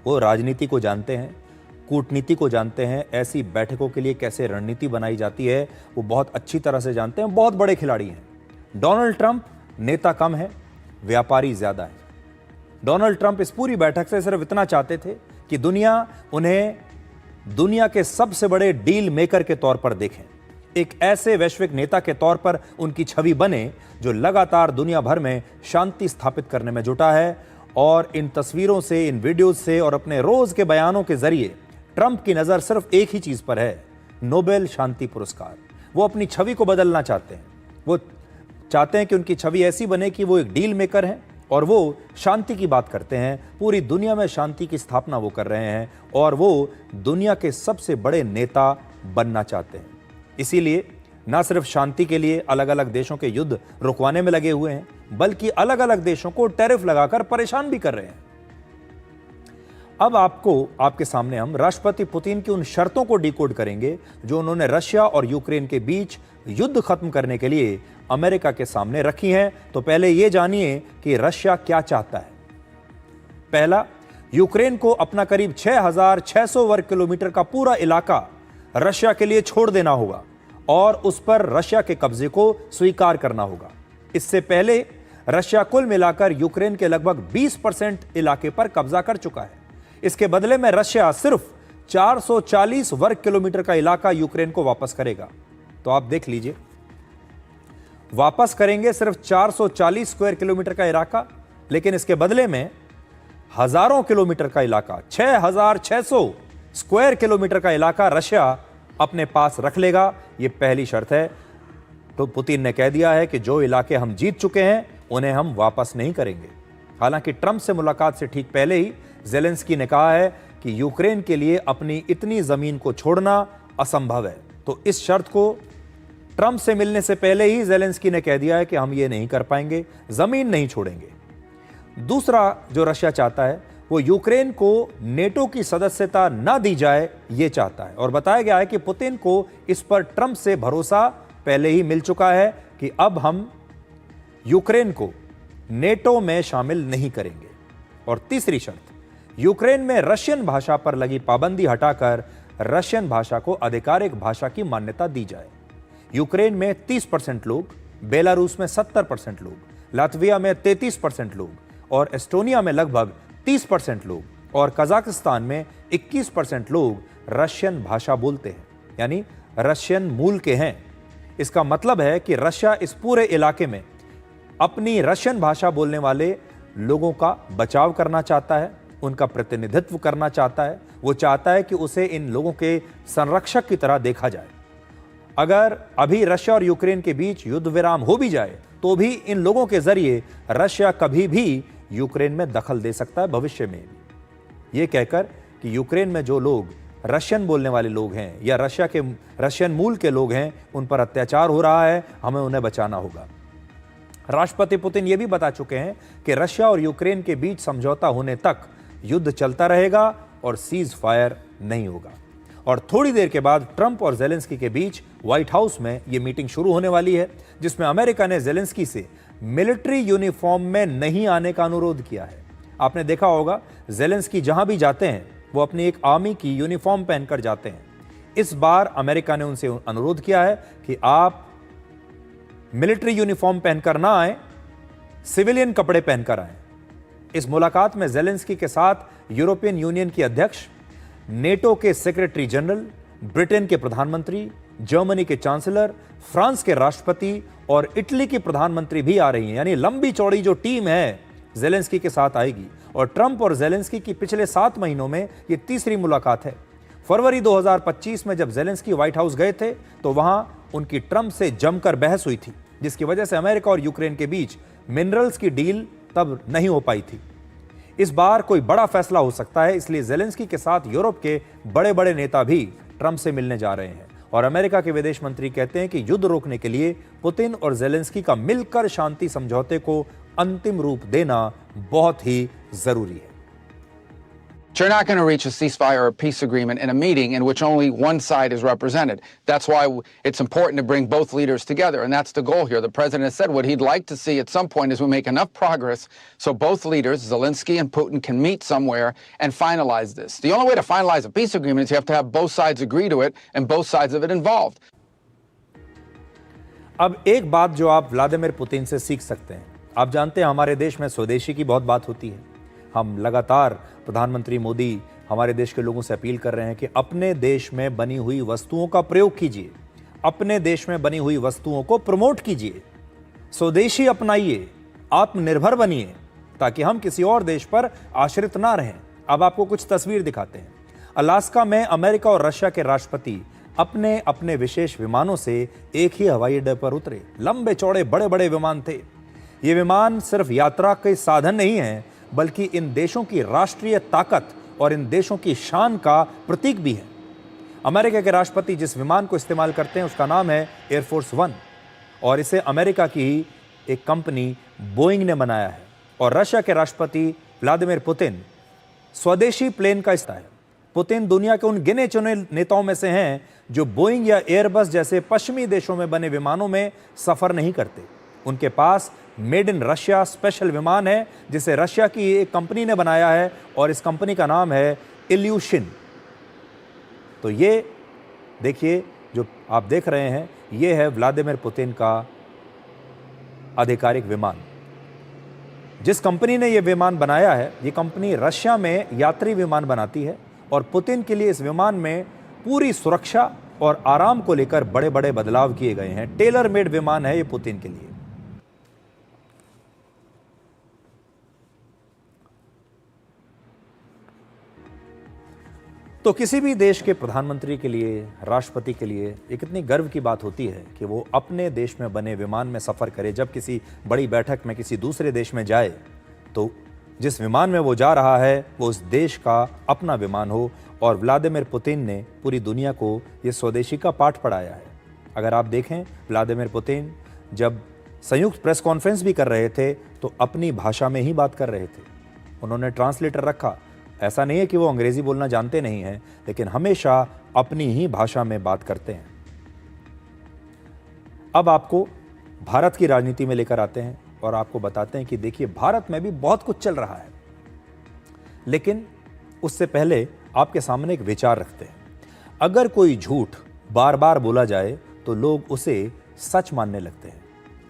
वो राजनीति को जानते हैं, कूटनीति को जानते हैं, ऐसी बैठकों के लिए कैसे रणनीति बनाई जाती है वो बहुत अच्छी तरह से जानते हैं, बहुत बड़े खिलाड़ी हैं। डोनाल्ड ट्रंप नेता कम है, व्यापारी ज्यादा है। डोनाल्ड ट्रंप इस पूरी बैठक से सिर्फ इतना चाहते थे कि दुनिया उन्हें दुनिया के सबसे बड़े डील मेकर के तौर पर देखें, एक ऐसे वैश्विक नेता के तौर पर उनकी छवि बने जो लगातार दुनिया भर में शांति स्थापित करने में जुटा है। और इन तस्वीरों से, इन वीडियोज से और अपने रोज के बयानों के जरिए ट्रंप की नजर सिर्फ एक ही चीज पर है, नोबेल शांति पुरस्कार। वो अपनी छवि को बदलना चाहते हैं। वो चाहते हैं कि उनकी छवि ऐसी बने कि वो एक डील मेकर हैं और वो शांति की बात करते हैं, पूरी दुनिया में शांति की स्थापना वो कर रहे हैं और वो दुनिया के सबसे बड़े नेता बनना चाहते हैं। इसीलिए न सिर्फ शांति के लिए अलग अलग देशों के युद्ध रुकवाने में लगे हुए हैं, बल्कि अलग अलग देशों को टैरिफ लगाकर परेशान भी कर रहे हैं। अब आपके सामने हम राष्ट्रपति पुतिन की उन शर्तों को डिकोड करेंगे जो उन्होंने रशिया और यूक्रेन के बीच युद्ध खत्म करने के लिए अमेरिका के सामने रखी हैं। तो पहले यह जानिए कि रशिया क्या चाहता है। पहला, यूक्रेन को अपना करीब 6,600 वर्ग किलोमीटर का पूरा इलाका रशिया के लिए छोड़ देना होगा और उस पर रशिया के कब्जे को स्वीकार करना होगा। इससे पहले रशिया कुल मिलाकर यूक्रेन के लगभग 20% इलाके पर कब्जा कर चुका है। इसके बदले में रशिया सिर्फ 440 वर्ग किलोमीटर का इलाका यूक्रेन को वापस करेगा। तो आप देख लीजिए, वापस करेंगे सिर्फ 440 स्क्वायर किलोमीटर का इलाका, लेकिन इसके बदले में हजारों किलोमीटर का इलाका, 6,600 स्क्वायर किलोमीटर का इलाका रशिया अपने पास रख लेगा। यह पहली शर्त है। तो पुतिन ने कह दिया है कि जो इलाके हम जीत चुके हैं उन्हें हम वापस नहीं करेंगे। हालांकि ट्रंप से मुलाकात से ठीक पहले ही ज़ेलेंस्की ने कहा है कि यूक्रेन के लिए अपनी इतनी जमीन को छोड़ना असंभव है। तो इस शर्त को ट्रंप से मिलने से पहले ही ज़ेलेंस्की ने कह दिया है कि हम ये नहीं कर पाएंगे, जमीन नहीं छोड़ेंगे। दूसरा जो रशिया चाहता है वो यूक्रेन को नेटो की सदस्यता ना दी जाए, ये चाहता है। और बताया गया है कि पुतिन को इस पर ट्रंप से भरोसा पहले ही मिल चुका है कि अब हम यूक्रेन को नेटो में शामिल नहीं करेंगे। और तीसरी शर्त, यूक्रेन में रशियन भाषा पर लगी पाबंदी हटाकर रशियन भाषा को आधिकारिक भाषा की मान्यता दी जाए। यूक्रेन में 30% लोग, बेलारूस में 70% लोग, लातविया में 33% लोग और एस्टोनिया में लगभग 30% लोग और कजाकिस्तान में 21% लोग रशियन भाषा बोलते हैं, यानी रशियन मूल के हैं। इसका मतलब है कि रशिया इस पूरे इलाके में अपनी रशियन भाषा बोलने वाले लोगों का बचाव करना चाहता है, उनका प्रतिनिधित्व करना चाहता है। वो चाहता है कि उसे इन लोगों के संरक्षक की तरह देखा जाए। अगर अभी रशिया और यूक्रेन के बीच युद्ध विराम हो भी जाए तो भी इन लोगों के जरिए रशिया कभी भी यूक्रेन में दखल दे सकता है भविष्य में। यह कहकर कि यूक्रेन में जो लोग रशियन बोलने वाले लोग हैं या रशियन मूल के लोग हैं उन पर अत्याचार हो रहा है, हमें उन्हें बचाना होगा। राष्ट्रपति पुतिन ये भी बता चुके हैं कि रशिया और यूक्रेन के बीच समझौता होने तक युद्ध चलता रहेगा और सीज फायर नहीं होगा। और थोड़ी देर के बाद ट्रंप और ज़ेलेंस्की के बीच व्हाइट हाउस में यह मीटिंग शुरू होने वाली है, जिसमें अमेरिका ने ज़ेलेंस्की से मिलिट्री यूनिफॉर्म में नहीं आने का अनुरोध किया है। आपने देखा होगा ज़ेलेंस्की जहां भी जाते हैं वो अपनी एक आर्मी की यूनिफॉर्म पहनकर जाते हैं। इस बार अमेरिका ने उनसे अनुरोध किया है कि आप मिलिट्री यूनिफॉर्म पहनकर ना आए, सिविलियन कपड़े पहनकर आए। इस मुलाकात में ज़ेलेंस्की के साथ यूरोपियन यूनियन की अध्यक्ष, नेटो के सेक्रेटरी जनरल, ब्रिटेन के प्रधानमंत्री, जर्मनी के चांसलर, फ्रांस के राष्ट्रपति और इटली की प्रधानमंत्री भी आ रही हैं। यानी लंबी चौड़ी जो टीम है ज़ेलेंस्की के साथ आएगी। और ट्रंप और ज़ेलेंस्की की पिछले 7 महीनों में ये तीसरी मुलाकात है। फरवरी 2025 में जब जेलेंस्की व्हाइट हाउस गए थे तो वहां उनकी ट्रंप से जमकर बहस हुई थी, जिसकी वजह से अमेरिका और यूक्रेन के बीच मिनरल्स की डील तब नहीं हो पाई थी। इस बार कोई बड़ा फैसला हो सकता है, इसलिए जेलेंस्की के साथ यूरोप के बड़े बड़े नेता भी ट्रंप से मिलने जा रहे हैं। और अमेरिका के विदेश मंत्री कहते हैं कि युद्ध रोकने के लिए पुतिन और जेलेंस्की का मिलकर शांति समझौते को अंतिम रूप देना बहुत ही जरूरी है। You're not going to reach a ceasefire or a peace agreement in a meeting in which only one side is represented. That's why it's important to bring both leaders together, and that's the goal here. The president has said what he'd like to see at some point is we make enough progress so both leaders, Zelensky and Putin, can meet somewhere and finalize this. The only way to finalize a peace agreement is you have to have both sides agree to it and both sides of it involved. अब एक बात जो आप Vladimir Putin से सीख सकते हैं, आप जानते हैं हमारे देश में स्वदेशी की बहुत बात होती है। हम लगातार प्रधानमंत्री मोदी हमारे देश के लोगों से अपील कर रहे हैं कि अपने देश में बनी हुई वस्तुओं का प्रयोग कीजिए, अपने देश में बनी हुई वस्तुओं को प्रमोट कीजिए, स्वदेशी अपनाइए, आत्मनिर्भर बनिए, ताकि हम किसी और देश पर आश्रित ना रहें। अब आपको कुछ तस्वीर दिखाते हैं। अलास्का में अमेरिका और रशिया के राष्ट्रपति अपने अपने विशेष विमानों से एक ही हवाई अड्डे पर उतरे। लंबे चौड़े बड़े बड़े विमान थे। ये विमान सिर्फ यात्रा के साधन नहीं है, बल्कि इन देशों की राष्ट्रीय ताकत और इन देशों की शान का प्रतीक भी है। अमेरिका के राष्ट्रपति जिस विमान को इस्तेमाल करते हैं उसका नाम है एयरफोर्स वन, और इसे अमेरिका की ही एक कंपनी बोइंग ने बनाया है। और रशिया के राष्ट्रपति व्लादिमीर पुतिन स्वदेशी प्लेन का इस्तेमाल है। पुतिन दुनिया के उन गिने चुने नेताओं में से हैं जो बोइंग या एयरबस जैसे पश्चिमी देशों में बने विमानों में सफर नहीं करते। उनके पास मेड इन रशिया स्पेशल विमान है, जिसे रशिया की एक कंपनी ने बनाया है, और इस कंपनी का नाम है इल्यूशिन। तो ये देखिए, जो आप देख रहे हैं, ये है व्लादिमीर पुतिन का आधिकारिक विमान। जिस कंपनी ने यह विमान बनाया है, ये कंपनी रशिया में यात्री विमान बनाती है, और पुतिन के लिए इस विमान में पूरी सुरक्षा और आराम को लेकर बड़े बड़े बदलाव किए गए हैं। टेलर मेड विमान है ये पुतिन के लिए। तो किसी भी देश के प्रधानमंत्री के लिए, राष्ट्रपति के लिए ये कितनी गर्व की बात होती है कि वो अपने देश में बने विमान में सफ़र करे। जब किसी बड़ी बैठक में किसी दूसरे देश में जाए तो जिस विमान में वो जा रहा है वो उस देश का अपना विमान हो। और व्लादिमीर पुतिन ने पूरी दुनिया को ये स्वदेशी का पाठ पढ़ाया है। अगर आप देखें, व्लादिमीर पुतिन जब संयुक्त प्रेस कॉन्फ्रेंस भी कर रहे थे तो अपनी भाषा में ही बात कर रहे थे। उन्होंने ट्रांसलेटर रखा। ऐसा नहीं है कि वो अंग्रेजी बोलना जानते नहीं हैं, लेकिन हमेशा अपनी ही भाषा में बात करते हैं। अब आपको भारत की राजनीति में लेकर आते हैं और आपको बताते हैं कि देखिए, भारत में भी बहुत कुछ चल रहा है, लेकिन उससे पहले आपके सामने एक विचार रखते हैं। अगर कोई झूठ बार बार बोला जाए तो लोग उसे सच मानने लगते हैं।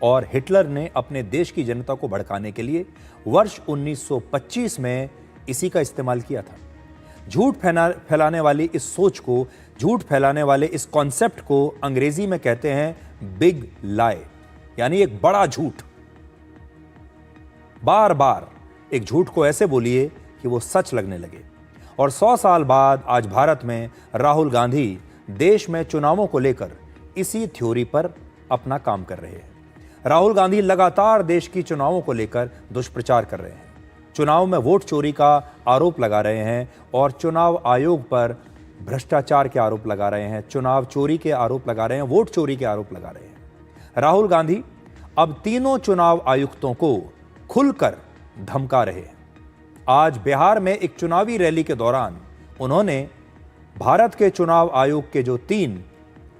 और हिटलर ने अपने देश की जनता को भड़काने के लिए वर्ष 1925 में इसी का इस्तेमाल किया था। झूठ फैलाने वाली इस सोच को, झूठ फैलाने वाले इस कॉन्सेप्ट को अंग्रेजी में कहते हैं बिग लाई, यानी एक बड़ा झूठ। बार बार एक झूठ को ऐसे बोलिए कि वो सच लगने लगे। और 100 साल बाद आज भारत में राहुल गांधी देश में चुनावों को लेकर इसी थ्योरी पर अपना काम कर रहे हैं। राहुल गांधी लगातार देश की चुनावों को लेकर दुष्प्रचार कर रहे हैं। चुनाव में वोट चोरी का आरोप लगा रहे हैं और चुनाव आयोग पर भ्रष्टाचार के आरोप लगा रहे हैं, चुनाव चोरी के आरोप लगा रहे हैं, वोट चोरी के आरोप लगा रहे हैं। राहुल गांधी अब तीनों चुनाव आयुक्तों को खुलकर धमका रहे हैं। आज बिहार में एक चुनावी रैली के दौरान उन्होंने भारत के चुनाव आयोग के जो 3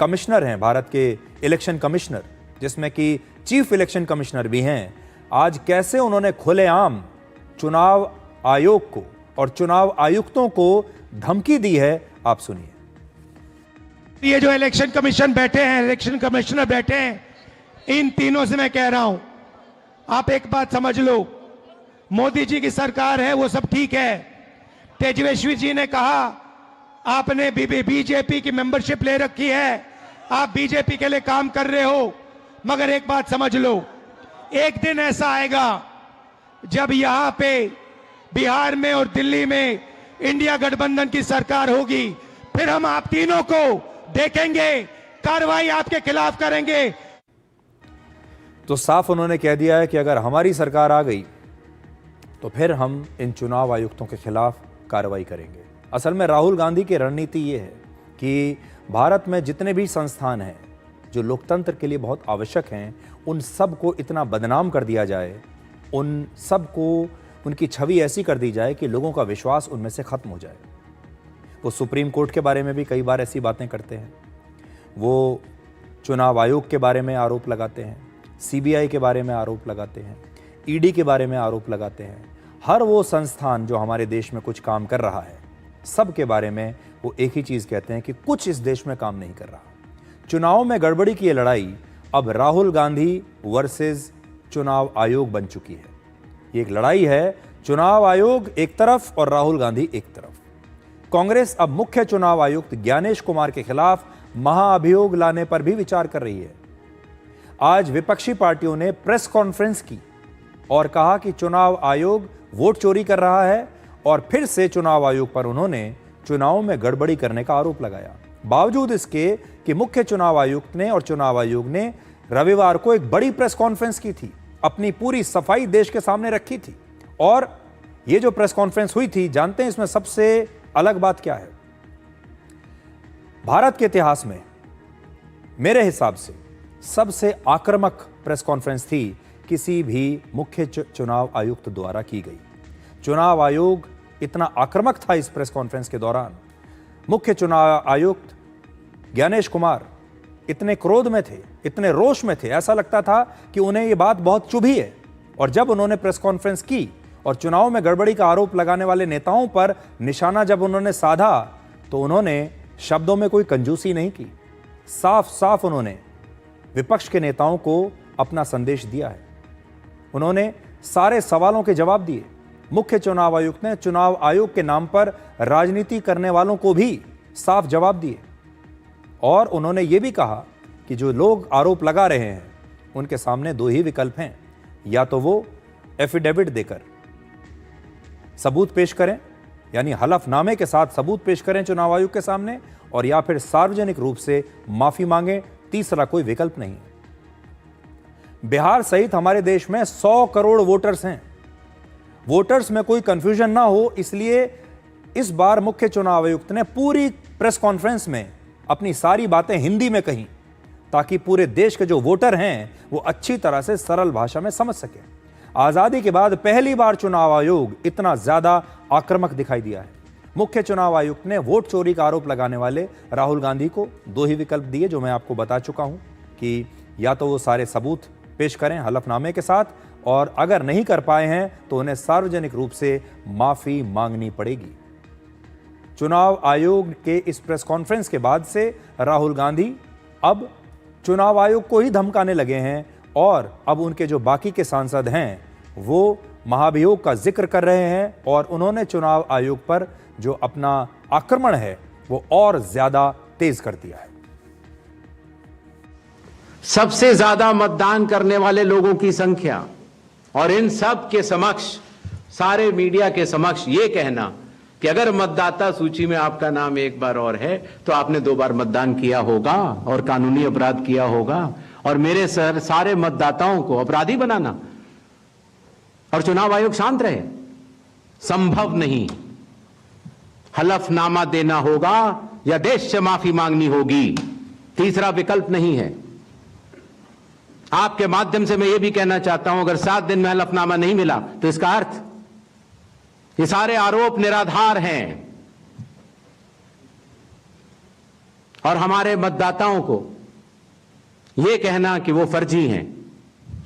कमिश्नर हैं, भारत के इलेक्शन कमिश्नर, जिसमें कि चीफ इलेक्शन कमिश्नर भी हैं, आज कैसे उन्होंने खुलेआम चुनाव आयोग को और चुनाव आयुक्तों को धमकी दी है, आप सुनिए। ये जो इलेक्शन कमीशन बैठे हैं, इलेक्शन कमिश्नर बैठे हैं, इन तीनों से मैं कह रहा हूं, आप एक बात समझ लो, मोदी जी की सरकार है वो सब ठीक है। तेजस्वी जी ने कहा आपने बीजेपी की मेंबरशिप ले रखी है, आप बीजेपी के लिए काम कर रहे हो, मगर एक बात समझ लो, एक दिन ऐसा आएगा जब यहां पे बिहार में और दिल्ली में इंडिया गठबंधन की सरकार होगी, फिर हम आप तीनों को देखेंगे, कार्रवाई आपके खिलाफ करेंगे। तो साफ उन्होंने कह दिया है कि अगर हमारी सरकार आ गई तो फिर हम इन चुनाव आयुक्तों के खिलाफ कार्रवाई करेंगे। असल में राहुल गांधी की रणनीति ये है कि भारत में जितने भी संस्थान हैं जो लोकतंत्र के लिए बहुत आवश्यक हैं, उन सब को इतना बदनाम कर दिया जाए, उन सब को उनकी छवि ऐसी कर दी जाए कि लोगों का विश्वास उनमें से खत्म हो जाए। वो सुप्रीम कोर्ट के बारे में भी कई बार ऐसी बातें करते हैं, वो चुनाव आयोग के बारे में आरोप लगाते हैं, सीबीआई के बारे में आरोप लगाते हैं, ईडी के बारे में आरोप लगाते हैं। हर वो संस्थान जो हमारे देश में कुछ काम कर रहा है, सब के बारे में वो एक ही चीज़ कहते हैं कि कुछ इस देश में काम नहीं कर रहा। चुनाव में गड़बड़ी की ये लड़ाई अब राहुल गांधी वर्सेस चुनाव आयोग बन चुकी है। ये एक लड़ाई है, चुनाव आयोग एक तरफ और राहुल गांधी एक तरफ। कांग्रेस अब मुख्य चुनाव आयुक्त ज्ञानेश कुमार के खिलाफ महाअभियोग लाने पर भी विचार कर रही है। आज विपक्षी पार्टियों ने प्रेस कॉन्फ्रेंस की और कहा कि चुनाव आयोग वोट चोरी कर रहा है, और फिर से चुनाव आयोग पर उन्होंने चुनाव में गड़बड़ी करने का आरोप लगाया। बावजूद इसके कि मुख्य चुनाव आयुक्त ने और चुनाव आयोग ने रविवार को एक बड़ी प्रेस कॉन्फ्रेंस की थी, अपनी पूरी सफाई देश के सामने रखी थी। और ये जो प्रेस कॉन्फ्रेंस हुई थी, जानते हैं इसमें सबसे अलग बात क्या है? भारत के इतिहास में मेरे हिसाब से सबसे आक्रामक प्रेस कॉन्फ्रेंस थी किसी भी मुख्य चुनाव आयुक्त द्वारा की गई। चुनाव आयोग इतना आक्रामक था इस प्रेस कॉन्फ्रेंस के दौरान, मुख्य चुनाव आयुक्त ज्ञानेश कुमार इतने क्रोध में थे, इतने रोष में थे, ऐसा लगता था कि उन्हें यह बात बहुत चुभी है। और जब उन्होंने प्रेस कॉन्फ्रेंस की और चुनाव में गड़बड़ी का आरोप लगाने वाले नेताओं पर निशाना जब उन्होंने साधा, तो उन्होंने शब्दों में कोई कंजूसी नहीं की। साफ साफ उन्होंने विपक्ष के नेताओं को अपना संदेश दिया है। उन्होंने सारे सवालों के जवाब दिए। मुख्य चुनाव आयुक्त ने चुनाव आयोग के नाम पर राजनीति करने वालों को भी साफ जवाब दिए, और उन्होंने ये भी कहा कि जो लोग आरोप लगा रहे हैं उनके सामने दो ही विकल्प हैं, या तो वो एफिडेविट देकर सबूत पेश करें, यानी हलफनामे के साथ सबूत पेश करें चुनाव आयोग के सामने, और या फिर सार्वजनिक रूप से माफी मांगे। तीसरा कोई विकल्प नहीं। बिहार सहित हमारे देश में 100 करोड़ वोटर्स हैं। वोटर्स में कोई कंफ्यूजन ना हो, इसलिए इस बार मुख्य चुनाव आयुक्त ने पूरी प्रेस कॉन्फ्रेंस में अपनी सारी बातें हिंदी में कही, ताकि पूरे देश के जो वोटर हैं वो अच्छी तरह से सरल भाषा में समझ सके। आजादी के बाद पहली बार चुनाव आयोग इतना ज्यादा आक्रामक दिखाई दिया है। मुख्य चुनाव आयुक्त ने वोट चोरी का आरोप लगाने वाले राहुल गांधी को दो ही विकल्प दिए, जो मैं आपको बता चुका हूं कि या तो वो सारे सबूत पेश करें हलफनामे के साथ, और अगर नहीं कर पाए हैं तो उन्हें सार्वजनिक रूप से माफी मांगनी पड़ेगी। चुनाव आयोग के इस प्रेस कॉन्फ्रेंस के बाद से राहुल गांधी अब चुनाव आयोग को ही धमकाने लगे हैं, और अब उनके जो बाकी के सांसद हैं वो महाभियोग का जिक्र कर रहे हैं, और उन्होंने चुनाव आयोग पर जो अपना आक्रमण है वो और ज्यादा तेज कर दिया है। सबसे ज्यादा मतदान करने वाले लोगों की संख्या, और इन सब के समक्ष, सारे मीडिया के समक्ष ये कहना कि अगर मतदाता सूची में आपका नाम एक बार और है तो आपने 2 बार मतदान किया होगा और कानूनी अपराध किया होगा, और मेरे सारे मतदाताओं को अपराधी बनाना और चुनाव आयोग शांत रहे, संभव नहीं। हलफनामा देना होगा या देश से माफी मांगनी होगी, तीसरा विकल्प नहीं है। आपके माध्यम से मैं यह भी कहना चाहता हूं, अगर 7 दिन में हलफनामा नहीं मिला तो इसका अर्थ ये सारे आरोप निराधार हैं, और हमारे मतदाताओं को यह कहना कि वो फर्जी हैं,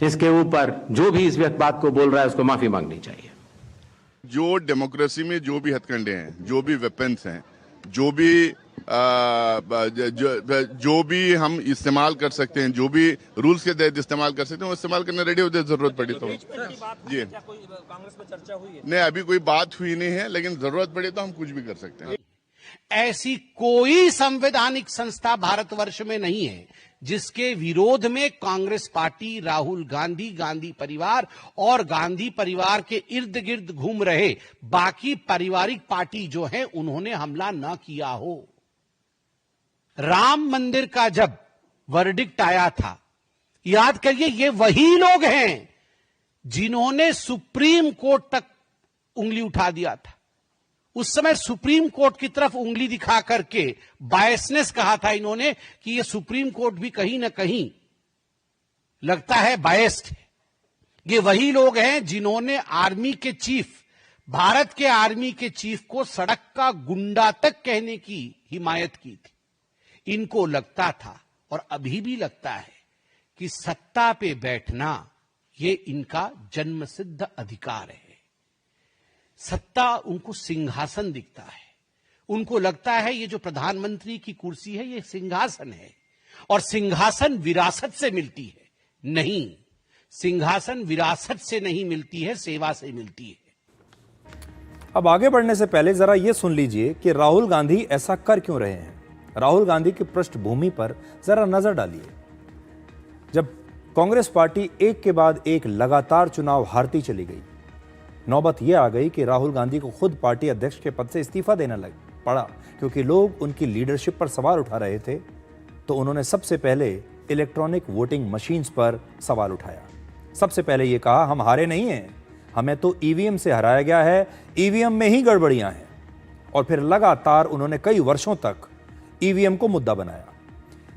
इसके ऊपर जो भी इस बात को बोल रहा है उसको माफी मांगनी चाहिए। जो डेमोक्रेसी में जो भी हथकंडे हैं, जो भी वेपन्स हैं, जो भी हम इस्तेमाल कर सकते हैं, जो भी रूल्स के तहत इस्तेमाल कर सकते हैं, वो इस्तेमाल करने रेडी होते हैं जरूरत पड़ी तो। जी कांग्रेस में चर्चा हुई है? नहीं, अभी कोई बात हुई नहीं है, लेकिन जरूरत पड़ी तो हम कुछ भी कर सकते हैं। ऐसी कोई संवैधानिक संस्था भारतवर्ष में नहीं है जिसके विरोध में कांग्रेस पार्टी, राहुल गांधी, गांधी परिवार और गांधी परिवार के इर्द गिर्द घूम रहे बाकी पारिवारिक पार्टी जो है उन्होंने हमला न किया हो। राम मंदिर का जब वर्डिक्ट आया था, याद करिए ये वही लोग हैं जिन्होंने सुप्रीम कोर्ट तक उंगली उठा दिया था। उस समय सुप्रीम कोर्ट की तरफ उंगली दिखा करके बायसनेस कहा था इन्होंने कि ये सुप्रीम कोर्ट भी कहीं ना कहीं लगता है बायस्ड है। ये वही लोग हैं जिन्होंने आर्मी के चीफ, भारत के आर्मी के चीफ को सड़क का गुंडा तक कहने की हिमायत की थी। इनको लगता था और अभी भी लगता है कि सत्ता पे बैठना ये इनका जन्मसिद्ध अधिकार है। सत्ता उनको सिंहासन दिखता है। उनको लगता है ये जो प्रधानमंत्री की कुर्सी है ये सिंहासन है, और सिंहासन विरासत से मिलती है। नहीं, सिंहासन विरासत से नहीं मिलती है, सेवा से मिलती है। अब आगे बढ़ने से पहले जरा यह सुन लीजिए कि राहुल गांधी ऐसा कर क्यों रहे हैं। राहुल गांधी की पृष्ठभूमि पर जरा नजर डालिए। जब कांग्रेस पार्टी एक के बाद एक लगातार चुनाव हारती चली गई, नौबत यह आ गई कि राहुल गांधी को खुद पार्टी अध्यक्ष के पद से इस्तीफा देना पड़ा, क्योंकि लोग उनकी लीडरशिप पर सवाल उठा रहे थे। तो उन्होंने सबसे पहले इलेक्ट्रॉनिक वोटिंग मशीन्स पर सवाल उठाया। सबसे पहले यह कहा, हम हारे नहीं हैं, हमें तो ईवीएम से हराया गया है, ईवीएम में ही गड़बड़ियां हैं। और फिर लगातार उन्होंने कई वर्षों तक ईवीएम को मुद्दा बनाया।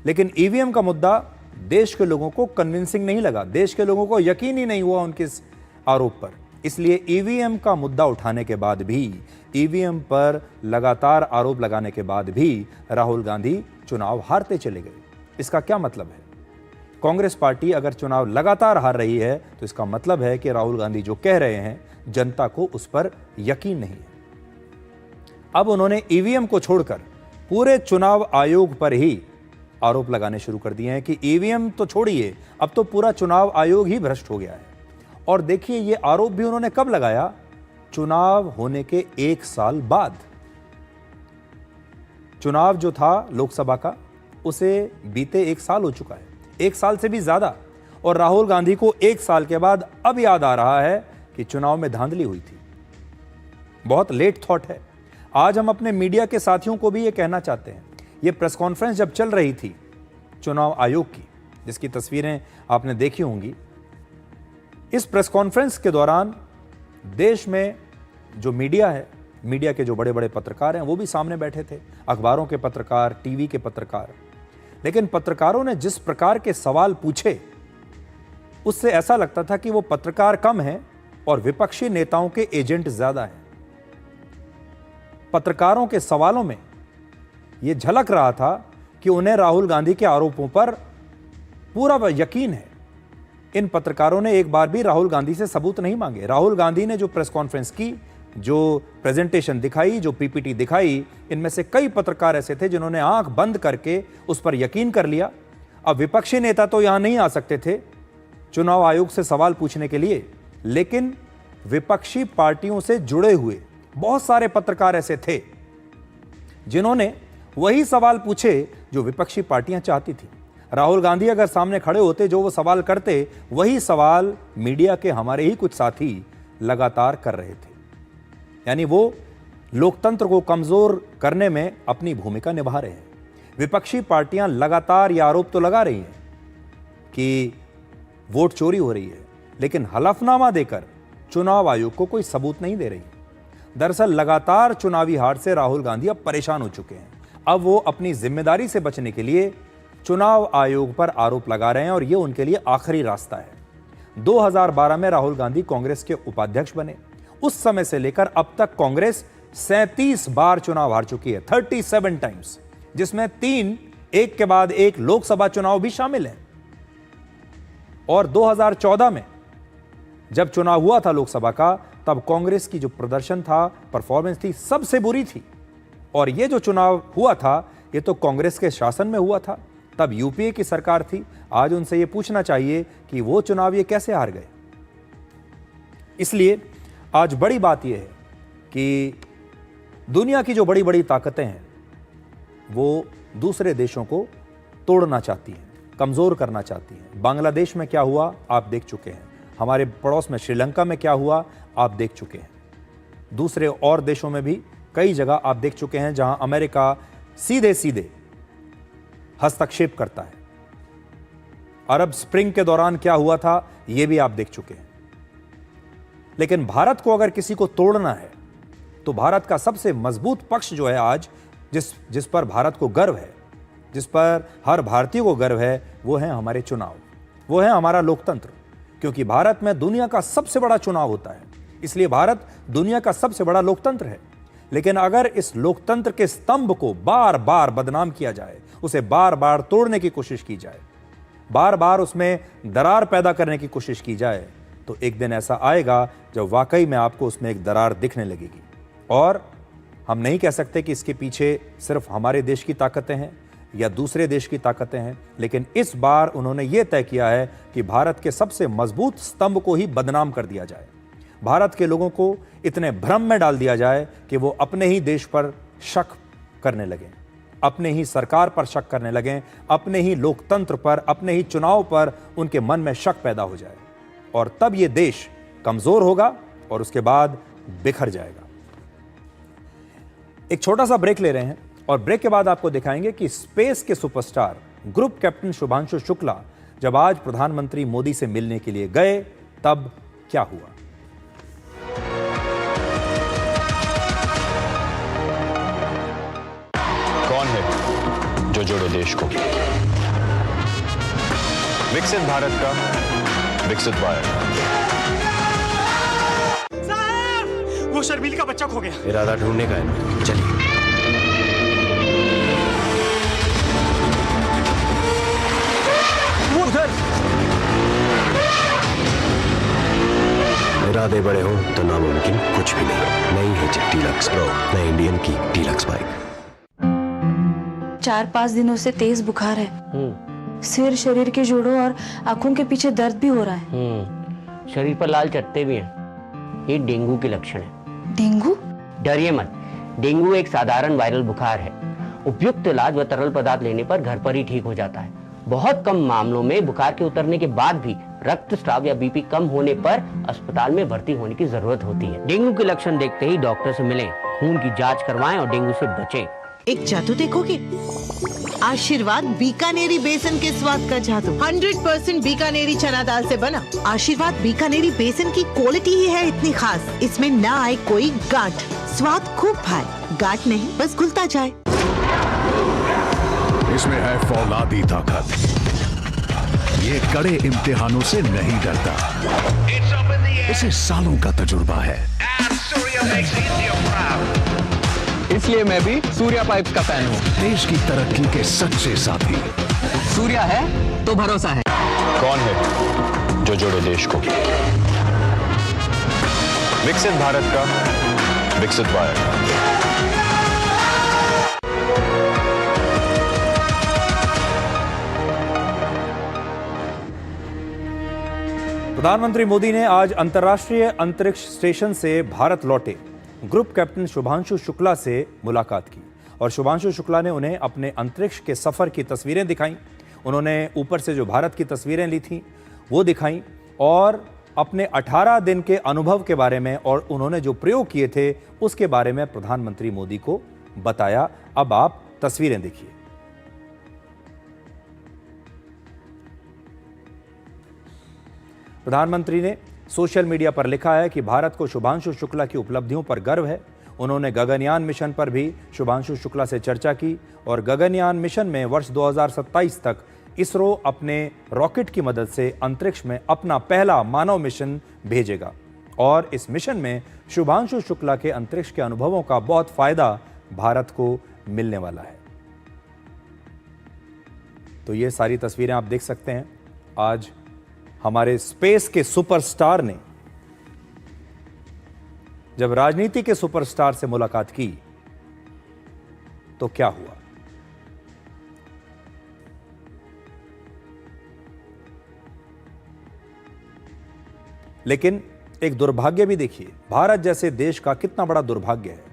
लेकिन ईवीएम का मुद्दा देश के लोगों को कन्विंसिंग नहीं लगा, देश के लोगों को यकीन ही नहीं हुआ उनके इस आरोप पर। इसलिए ईवीएम का मुद्दा उठाने के बाद भी, ईवीएम पर लगातार आरोप लगाने के बाद भी राहुल गांधी चुनाव हारते चले गए। इसका क्या मतलब है? कांग्रेस पार्टी अगर चुनाव लगातार हार रही है तो इसका मतलब है कि राहुल गांधी जो कह रहे हैं जनता को उस पर यकीन नहीं है। अब उन्होंने ईवीएम को छोड़कर पूरे चुनाव आयोग पर ही आरोप लगाने शुरू कर दिए हैं कि ईवीएम तो छोड़िए, अब तो पूरा चुनाव आयोग ही भ्रष्ट हो गया है। और देखिए ये आरोप भी उन्होंने कब लगाया? चुनाव होने के 1 साल बाद। चुनाव जो था लोकसभा का, उसे बीते 1 साल हो चुका है, 1 साल से भी ज्यादा। और राहुल गांधी को 1 साल के बाद अब याद आ रहा है कि चुनाव में धांधली हुई थी। बहुत लेट थॉट है। आज हम अपने मीडिया के साथियों को भी ये कहना चाहते हैं, ये प्रेस कॉन्फ्रेंस जब चल रही थी चुनाव आयोग की, जिसकी तस्वीरें आपने देखी होंगी, इस प्रेस कॉन्फ्रेंस के दौरान देश में जो मीडिया है, मीडिया के जो बड़े बड़े पत्रकार हैं, वो भी सामने बैठे थे, अखबारों के पत्रकार, टीवी के पत्रकार। लेकिन पत्रकारों ने जिस प्रकार के सवाल पूछे, उससे ऐसा लगता था कि वो पत्रकार कम हैं और विपक्षी नेताओं के एजेंट ज्यादा हैं। पत्रकारों के सवालों में यह झलक रहा था कि उन्हें राहुल गांधी के आरोपों पर पूरा यकीन है। इन पत्रकारों ने एक बार भी राहुल गांधी से सबूत नहीं मांगे। राहुल गांधी ने जो प्रेस कॉन्फ्रेंस की, जो प्रेजेंटेशन दिखाई, जो पीपीटी दिखाई, इनमें से कई पत्रकार ऐसे थे जिन्होंने आंख बंद करके उस पर यकीन कर लिया। अब विपक्षी नेता तो यहां नहीं आ सकते थे चुनाव आयोग से सवाल पूछने के लिए, लेकिन विपक्षी पार्टियों से जुड़े हुए बहुत सारे पत्रकार ऐसे थे जिन्होंने वही सवाल पूछे जो विपक्षी पार्टियां चाहती थी। राहुल गांधी अगर सामने खड़े होते, जो वो सवाल करते, वही सवाल मीडिया के हमारे ही कुछ साथी लगातार कर रहे थे। यानी वो लोकतंत्र को कमजोर करने में अपनी भूमिका निभा रहे हैं। विपक्षी पार्टियां लगातार यह आरोप तो लगा रही हैं कि वोट चोरी हो रही है, लेकिन हलफनामा देकर चुनाव आयोग को कोई सबूत नहीं दे रही। दरअसल लगातार चुनावी हार से राहुल गांधी अब परेशान हो चुके हैं। अब वो अपनी जिम्मेदारी से बचने के लिए चुनाव आयोग पर आरोप लगा रहे हैं और ये उनके लिए आखिरी रास्ता है। 2012 में राहुल गांधी कांग्रेस के उपाध्यक्ष बने। उस समय से लेकर अब तक कांग्रेस 37 बार चुनाव हार चुकी है, 37 टाइम्स, जिसमें 3 एक के बाद एक लोकसभा चुनाव भी शामिल हैं। और 2014 में जब चुनाव हुआ था लोकसभा का, तब कांग्रेस की जो प्रदर्शन था, परफॉर्मेंस थी, सबसे बुरी थी। और ये जो चुनाव हुआ था, ये तो कांग्रेस के शासन में हुआ था, तब यूपीए की सरकार थी। आज उनसे ये पूछना चाहिए कि वो चुनाव ये कैसे हार गए। इसलिए आज बड़ी बात यह है कि दुनिया की जो बड़ी बड़ी ताकतें हैं वो दूसरे देशों को तोड़ना चाहती हैं, कमजोर करना चाहती हैं। बांग्लादेश में क्या हुआ आप देख चुके हैं, हमारे पड़ोस में श्रीलंका में क्या हुआ आप देख चुके हैं, दूसरे और देशों में भी कई जगह आप देख चुके हैं जहां अमेरिका सीधे सीधे हस्तक्षेप करता है। अरब स्प्रिंग के दौरान क्या हुआ था यह भी आप देख चुके हैं। लेकिन भारत को अगर किसी को तोड़ना है तो भारत का सबसे मजबूत पक्ष जो है आज, जिस पर भारत को गर्व है, जिस पर हर भारतीय को गर्व है, वो है हमारे चुनाव, वो है हमारा लोकतंत्र। क्योंकि भारत में दुनिया का सबसे बड़ा चुनाव होता है, इसलिए भारत दुनिया का सबसे बड़ा लोकतंत्र है। लेकिन अगर इस लोकतंत्र के स्तंभ को बार बार बदनाम किया जाए, उसे बार बार तोड़ने की कोशिश की जाए, बार बार उसमें दरार पैदा करने की कोशिश की जाए, तो एक दिन ऐसा आएगा जब वाकई में आपको उसमें एक दरार दिखने लगेगी। और हम नहीं कह सकते कि इसके पीछे सिर्फ हमारे देश की ताकतें हैं या दूसरे देश की ताकतें हैं, लेकिन इस बार उन्होंने ये तय किया है कि भारत के सबसे मजबूत स्तंभ को ही बदनाम कर दिया जाए। भारत के लोगों को इतने भ्रम में डाल दिया जाए कि वो अपने ही देश पर शक करने लगें, अपने ही सरकार पर शक करने लगें, अपने ही लोकतंत्र पर, अपने ही चुनाव पर उनके मन में शक पैदा हो जाए। और तब ये देश कमजोर होगा और उसके बाद बिखर जाएगा। एक छोटा सा ब्रेक ले रहे हैं और ब्रेक के बाद आपको दिखाएंगे कि स्पेस के superstar group captain Shubhanshu Shukla जब आज प्रधानमंत्री मोदी से मिलने के लिए गए तब क्या हुआ। कौन है जो जोड़े देश को? विकसित भारत का विकसित भारत। वो शर्मील का बच्चा खो गया। इरादा ढूंढने का है ना, चलिए। वो उधर। इरादे बड़े हो तो नामुमकिन कुछ भी नहीं। नई है डीलक्स प्रो, नई इंडियन की डीलक्स बाइक। 4-5 दिनों से तेज बुखार है। सिर, शरीर के जोड़ों और आंखों के पीछे दर्द भी हो रहा है। शरीर पर लाल चट्टे भी हैं। ये डेंगू के लक्षण है। डेंगू? डरिए मत, डेंगू एक साधारण वायरल बुखार है। उपयुक्त इलाज व तरल पदार्थ लेने पर घर पर ही ठीक हो जाता है। बहुत कम मामलों में बुखार के उतरने के बाद भी रक्तस्राव या बीपी कम होने पर अस्पताल में भर्ती होने की जरूरत होती है। डेंगू के लक्षण देखते ही डॉक्टर से मिलें, खून की जांच करवाएं और डेंगू से बचें। एक जादू देखोगे? आशीर्वाद बीकानेरी बेसन के स्वाद का जादू। 100% बीकानेरी चना दाल से बना। आशीर्वाद बीकानेरी बेसन की क्वालिटी ही है इतनी खास, इसमें ना आए कोई गांठ, स्वाद खूब भाए, गांठ नहीं बस घुलता जाए। इसमें है फौलादी ताकत, ये कड़े इम्तिहानों से नहीं डरता, इसे सालों का तजुर्बा है। इसलिए मैं भी सूर्या पाइप्स का फैन हूँ। देश की तरक्की के सच्चे साथी। सूर्या है तो भरोसा है। कौन है जो जोड़े देश को? विकसित भारत का विकसित भारत। प्रधानमंत्री मोदी ने आज अंतर्राष्ट्रीय अंतरिक्ष स्टेशन से भारत लौटे ग्रुप कैप्टन शुभांशु शुक्ला से मुलाकात की और शुभांशु शुक्ला ने उन्हें अपने अंतरिक्ष के सफर की तस्वीरें दिखाई। उन्होंने ऊपर से जो भारत की तस्वीरें ली थीं वो दिखाई और अपने 18 दिन के अनुभव के बारे में और उन्होंने जो प्रयोग किए थे उसके बारे में प्रधानमंत्री मोदी को बताया। अब आप तस्वीरें देखिए। प्रधानमंत्री ने सोशल मीडिया पर लिखा है कि भारत को शुभांशु शुक्ला की उपलब्धियों पर गर्व है। उन्होंने गगनयान मिशन पर भी शुभांशु शुक्ला से चर्चा की और गगनयान मिशन में वर्ष 2027 तक इसरो अपने रॉकेट की मदद से अंतरिक्ष में अपना पहला मानव मिशन भेजेगा और इस मिशन में शुभांशु शुक्ला के अंतरिक्ष के अनुभवों का बहुत फायदा भारत को मिलने वाला है। तो ये सारी तस्वीरें आप देख सकते हैं। आज हमारे स्पेस के सुपरस्टार ने जब राजनीति के सुपरस्टार से मुलाकात की तो क्या हुआ। लेकिन एक दुर्भाग्य भी देखिए, भारत जैसे देश का कितना बड़ा दुर्भाग्य है।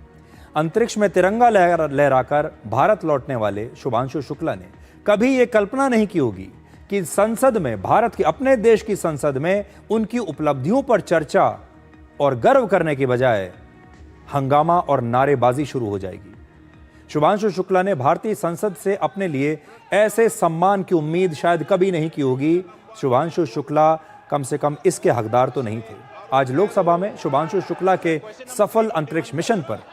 अंतरिक्ष में तिरंगा लहराकर भारत लौटने वाले शुभांशु शुक्ला ने कभी यह कल्पना नहीं की होगी कि संसद में, भारत की अपने देश की संसद में उनकी उपलब्धियों पर चर्चा और गर्व करने के बजाय हंगामा और नारेबाजी शुरू हो जाएगी। शुभांशु शुक्ला ने भारतीय संसद से अपने लिए ऐसे सम्मान की उम्मीद शायद कभी नहीं की होगी। शुभांशु शुक्ला कम से कम इसके हकदार तो नहीं थे। आज लोकसभा में शुभांशु शुक्ला के सफल अंतरिक्ष मिशन पर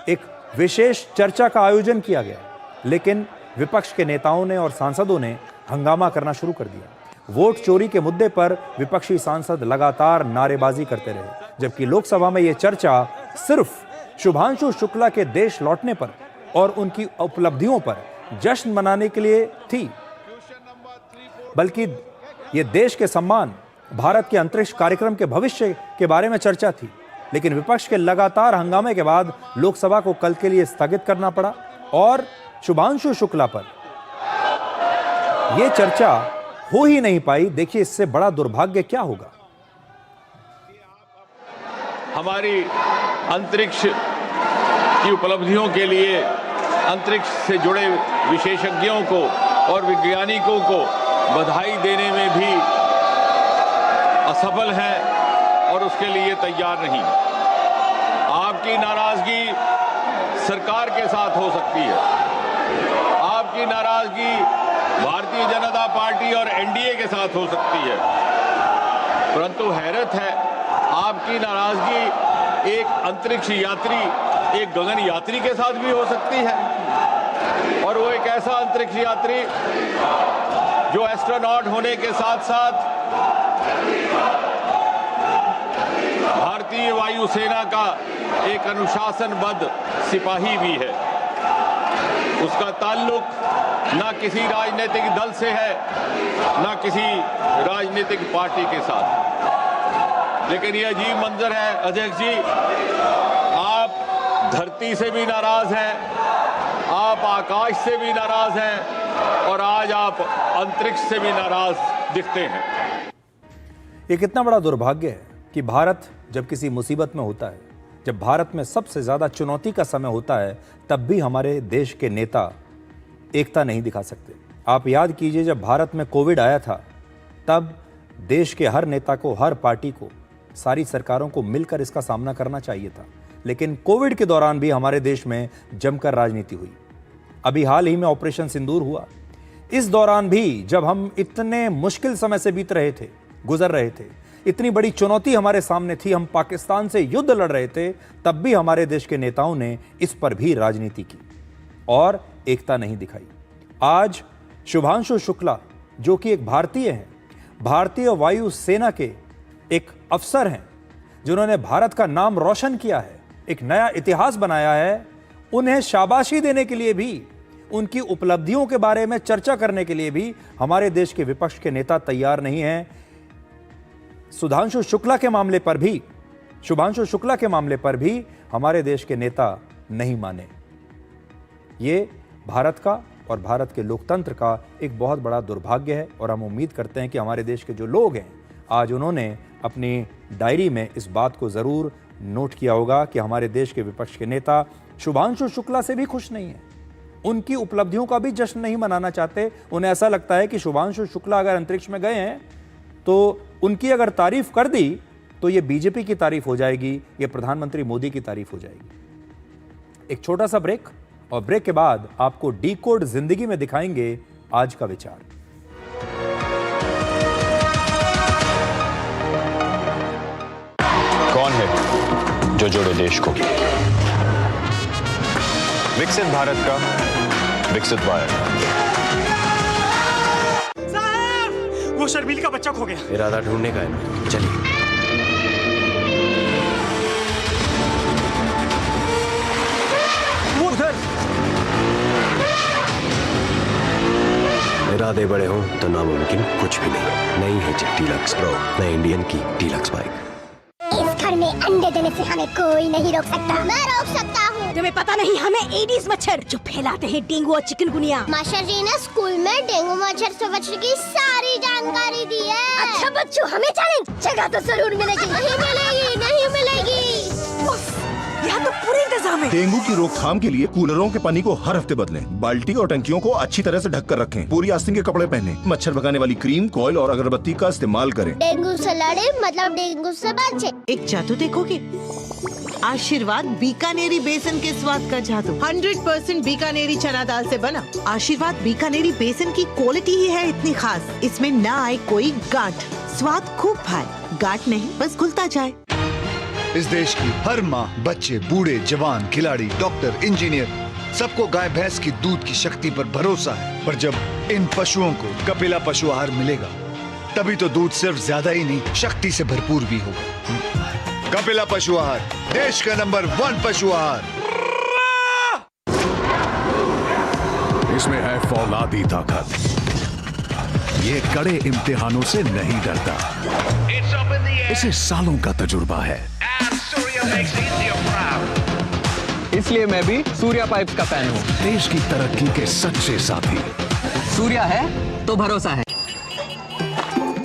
एक विशेष चर्चा का आयोजन किया गया, लेकिन विपक्ष के नेताओं ने और सांसदों ने हंगामा करना शुरू कर दिया। वोट चोरी के मुद्दे पर विपक्षी सांसद लगातार नारेबाजी करते रहे, जबकि लोकसभा में यह चर्चा सिर्फ शुभांशु शुक्ला के देश लौटने पर और उनकी उपलब्धियों पर जश्न मनाने के लिए थी, बल्कि यह देश के सम्मान, भारत के अंतरिक्ष कार्यक्रम के भविष्य के बारे में चर्चा थी। लेकिन विपक्ष के लगातार हंगामे के बाद लोकसभा को कल के लिए स्थगित करना पड़ा और शुभांशु शुक्ला पर यह चर्चा हो ही नहीं पाई। देखिए इससे बड़ा दुर्भाग्य क्या होगा। हमारी अंतरिक्ष की उपलब्धियों के लिए अंतरिक्ष से जुड़े विशेषज्ञों को और वैज्ञानिकों को बधाई देने में भी असफल हैं और उसके लिए तैयार नहीं। आपकी नाराजगी सरकार के साथ हो सकती है, आपकी नाराजगी भारतीय जनता पार्टी और एनडीए के साथ हो सकती है, परंतु हैरत है आपकी नाराजगी एक अंतरिक्ष यात्री, एक गगन यात्री के साथ भी हो सकती है। और वो एक ऐसा अंतरिक्ष यात्री जो एस्ट्रोनॉट होने के साथ साथ भारतीय वायुसेना का एक अनुशासनबद्ध सिपाही भी है। उसका ताल्लुक ना किसी राजनीतिक दल से है, ना किसी राजनीतिक पार्टी के साथ। लेकिन ये अजीब मंजर है अध्यक्ष जी, आप धरती से भी नाराज हैं, आप आकाश से भी नाराज हैं और आज आप अंतरिक्ष से भी नाराज दिखते हैं। ये कितना बड़ा दुर्भाग्य है कि भारत जब किसी मुसीबत में होता है, जब भारत में सबसे ज्यादा चुनौती का समय होता है, तब भी हमारे देश के नेता एकता नहीं दिखा सकते। आप याद कीजिए जब भारत में कोविड आया था, तब देश के हर नेता को, हर पार्टी को, सारी सरकारों को मिलकर इसका सामना करना चाहिए था। लेकिन कोविड के दौरान भी हमारे देश में जमकर राजनीति हुई। अभी हाल ही में ऑपरेशन सिंदूर हुआ। इस दौरान भी जब हम इतने मुश्किल समय से गुजर रहे थे, इतनी बड़ी चुनौती हमारे सामने थी, हम पाकिस्तान से युद्ध लड़ रहे थे, तब भी हमारे देश के नेताओं ने इस पर भी राजनीति की और एकता नहीं दिखाई। आज शुभांशु शुक्ला जो कि एक भारतीय हैं, भारतीय वायु सेना के एक अफसर हैं, जिन्होंने भारत का नाम रोशन किया है, एक नया इतिहास बनाया है, उन्हें शाबाशी देने के लिए भी, उनकी उपलब्धियों के बारे में चर्चा करने के लिए भी हमारे देश के विपक्ष के नेता तैयार नहीं हैं। शुभांशु शुक्ला के मामले पर भी हमारे देश के नेता नहीं माने। ये भारत का और भारत के लोकतंत्र का एक बहुत बड़ा दुर्भाग्य है और हम उम्मीद करते हैं कि हमारे देश के जो लोग हैं, आज उन्होंने अपनी डायरी में इस बात को जरूर नोट किया होगा कि हमारे देश के विपक्ष के नेता शुभांशु शुक्ला से भी खुश नहीं है, उनकी उपलब्धियों का भी जश्न नहीं मनाना चाहते। उन्हें ऐसा लगता है कि शुभांशु शुक्ला अगर अंतरिक्ष में गए हैं तो उनकी अगर तारीफ कर दी तो ये बीजेपी की तारीफ हो जाएगी, ये प्रधानमंत्री मोदी की तारीफ हो जाएगी। एक छोटा सा ब्रेक, और ब्रेक के बाद आपको डीकोड जिंदगी में दिखाएंगे आज का विचार। कौन है जो जोड़े देश को? विकसित भारत का विकसित भारत। वो शर्मील का बच्चा खो गया। इरादा ढूंढने का है, चलिए। वो उधर। इरादे बड़े हों तो नामुमकिन कुछ भी नहीं। नई है डीलक्स प्रो, नई इंडियन की डीलक्स बाइक। इस घर में अंडे देने से हमें कोई नहीं रोक सकता। मैं रोक सकता हूँ। तुम्हें पता नहीं हमें एडिस मच्छर जो फैलाते हैं डेंगू और चिकनगुनिया। मास्टर जी ने स्कूल में डेंगू मच्छर से बचने की सारी जानकारी दी है। अच्छा बच्चों, हमें चैलेंज जगह तो जरूर मिलेगी। नहीं मिलेगी, नहीं मिलेगी। यहाँ तो पूरे इंतजाम है। डेंगू की रोकथाम के लिए कूलरों के पानी को हर हफ्ते बदलें। बाल्टी और टंकियों को अच्छी तरह से ढक कर रखें। पूरी आस्तीन के कपड़े पहनें। मच्छर भगाने वाली क्रीम, कॉइल और अगरबत्ती का इस्तेमाल करें। डेंगू से लड़े मतलब डेंगू से बचे। एक जादू देखोगे? आशीर्वाद बीकानेरी बेसन के स्वाद का जादू। 100% बीकानेरी चना दाल से बना। आशीर्वाद बीकानेरी बेसन की क्वालिटी ही है इतनी खास, इसमें ना आए कोई गांठ, स्वाद खूब भाए, गांठ नहीं बस घुलता जाए। इस देश की हर माँ, बच्चे, बूढ़े, जवान, खिलाड़ी, डॉक्टर, इंजीनियर, सबको गाय भैंस की दूध की शक्ति पर भरोसा है। पर जब इन पशुओं को कपिला पशु आहार मिलेगा, तभी तो दूध सिर्फ ज्यादा ही नहीं, शक्ति से भरपूर भी होगा। कपिला पशु आहार, देश का नंबर 1 पशु आहार। इसमें है फौलादी ताकत। ये कड़े इम्तिहानों से नहीं डरता। इसे सालों का तजुर्बा है। इसलिए मैं भी सूर्या पाइप्स का फैन हूँ। देश की तरक्की के सच्चे साथी। सूर्या है तो भरोसा है।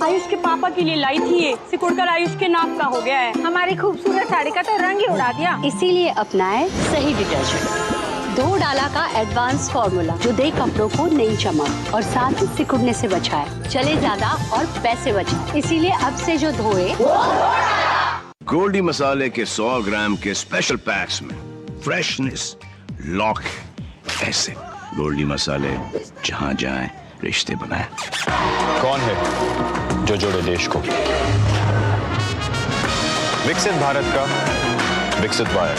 आयुष के पापा के लिए लाई थी ये, सिकुड़कर आयुष के नाक का हो गया है। हमारी खूबसूरत साड़ी का तो रंग ही उड़ा दिया। इसीलिए अपनाए सही डिटर्जेंट। 2 डाला का एडवांस फॉर्मूला जो दे कपड़ों को नई चमक और साथ ही सिकुड़ने से बचाए, चले ज्यादा और पैसे बचाए। इसीलिए अब से जो धोए गोल्डी मसाले के 100 ग्राम के स्पेशल पैक्स में फ्रेशनेस लॉक है। ऐसे गोल्डी मसाले जहां जाएं रिश्ते बनाए। कौन है जो जोड़े देश को? विकसित भारत का विकसित भारत।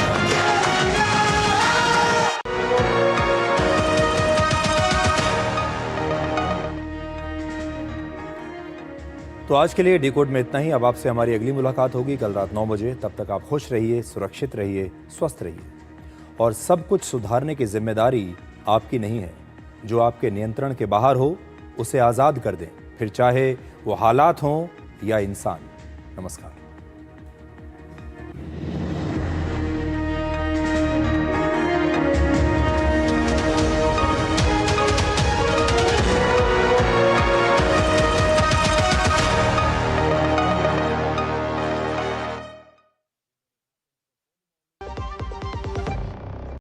तो आज के लिए डिकोड में इतना ही। अब आपसे हमारी अगली मुलाकात होगी कल रात 9 बजे। तब तक आप खुश रहिए, सुरक्षित रहिए, स्वस्थ रहिए और सब कुछ सुधारने की जिम्मेदारी आपकी नहीं है। जो आपके नियंत्रण के बाहर हो उसे आज़ाद कर दें, फिर चाहे वो हालात हों या इंसान। नमस्कार।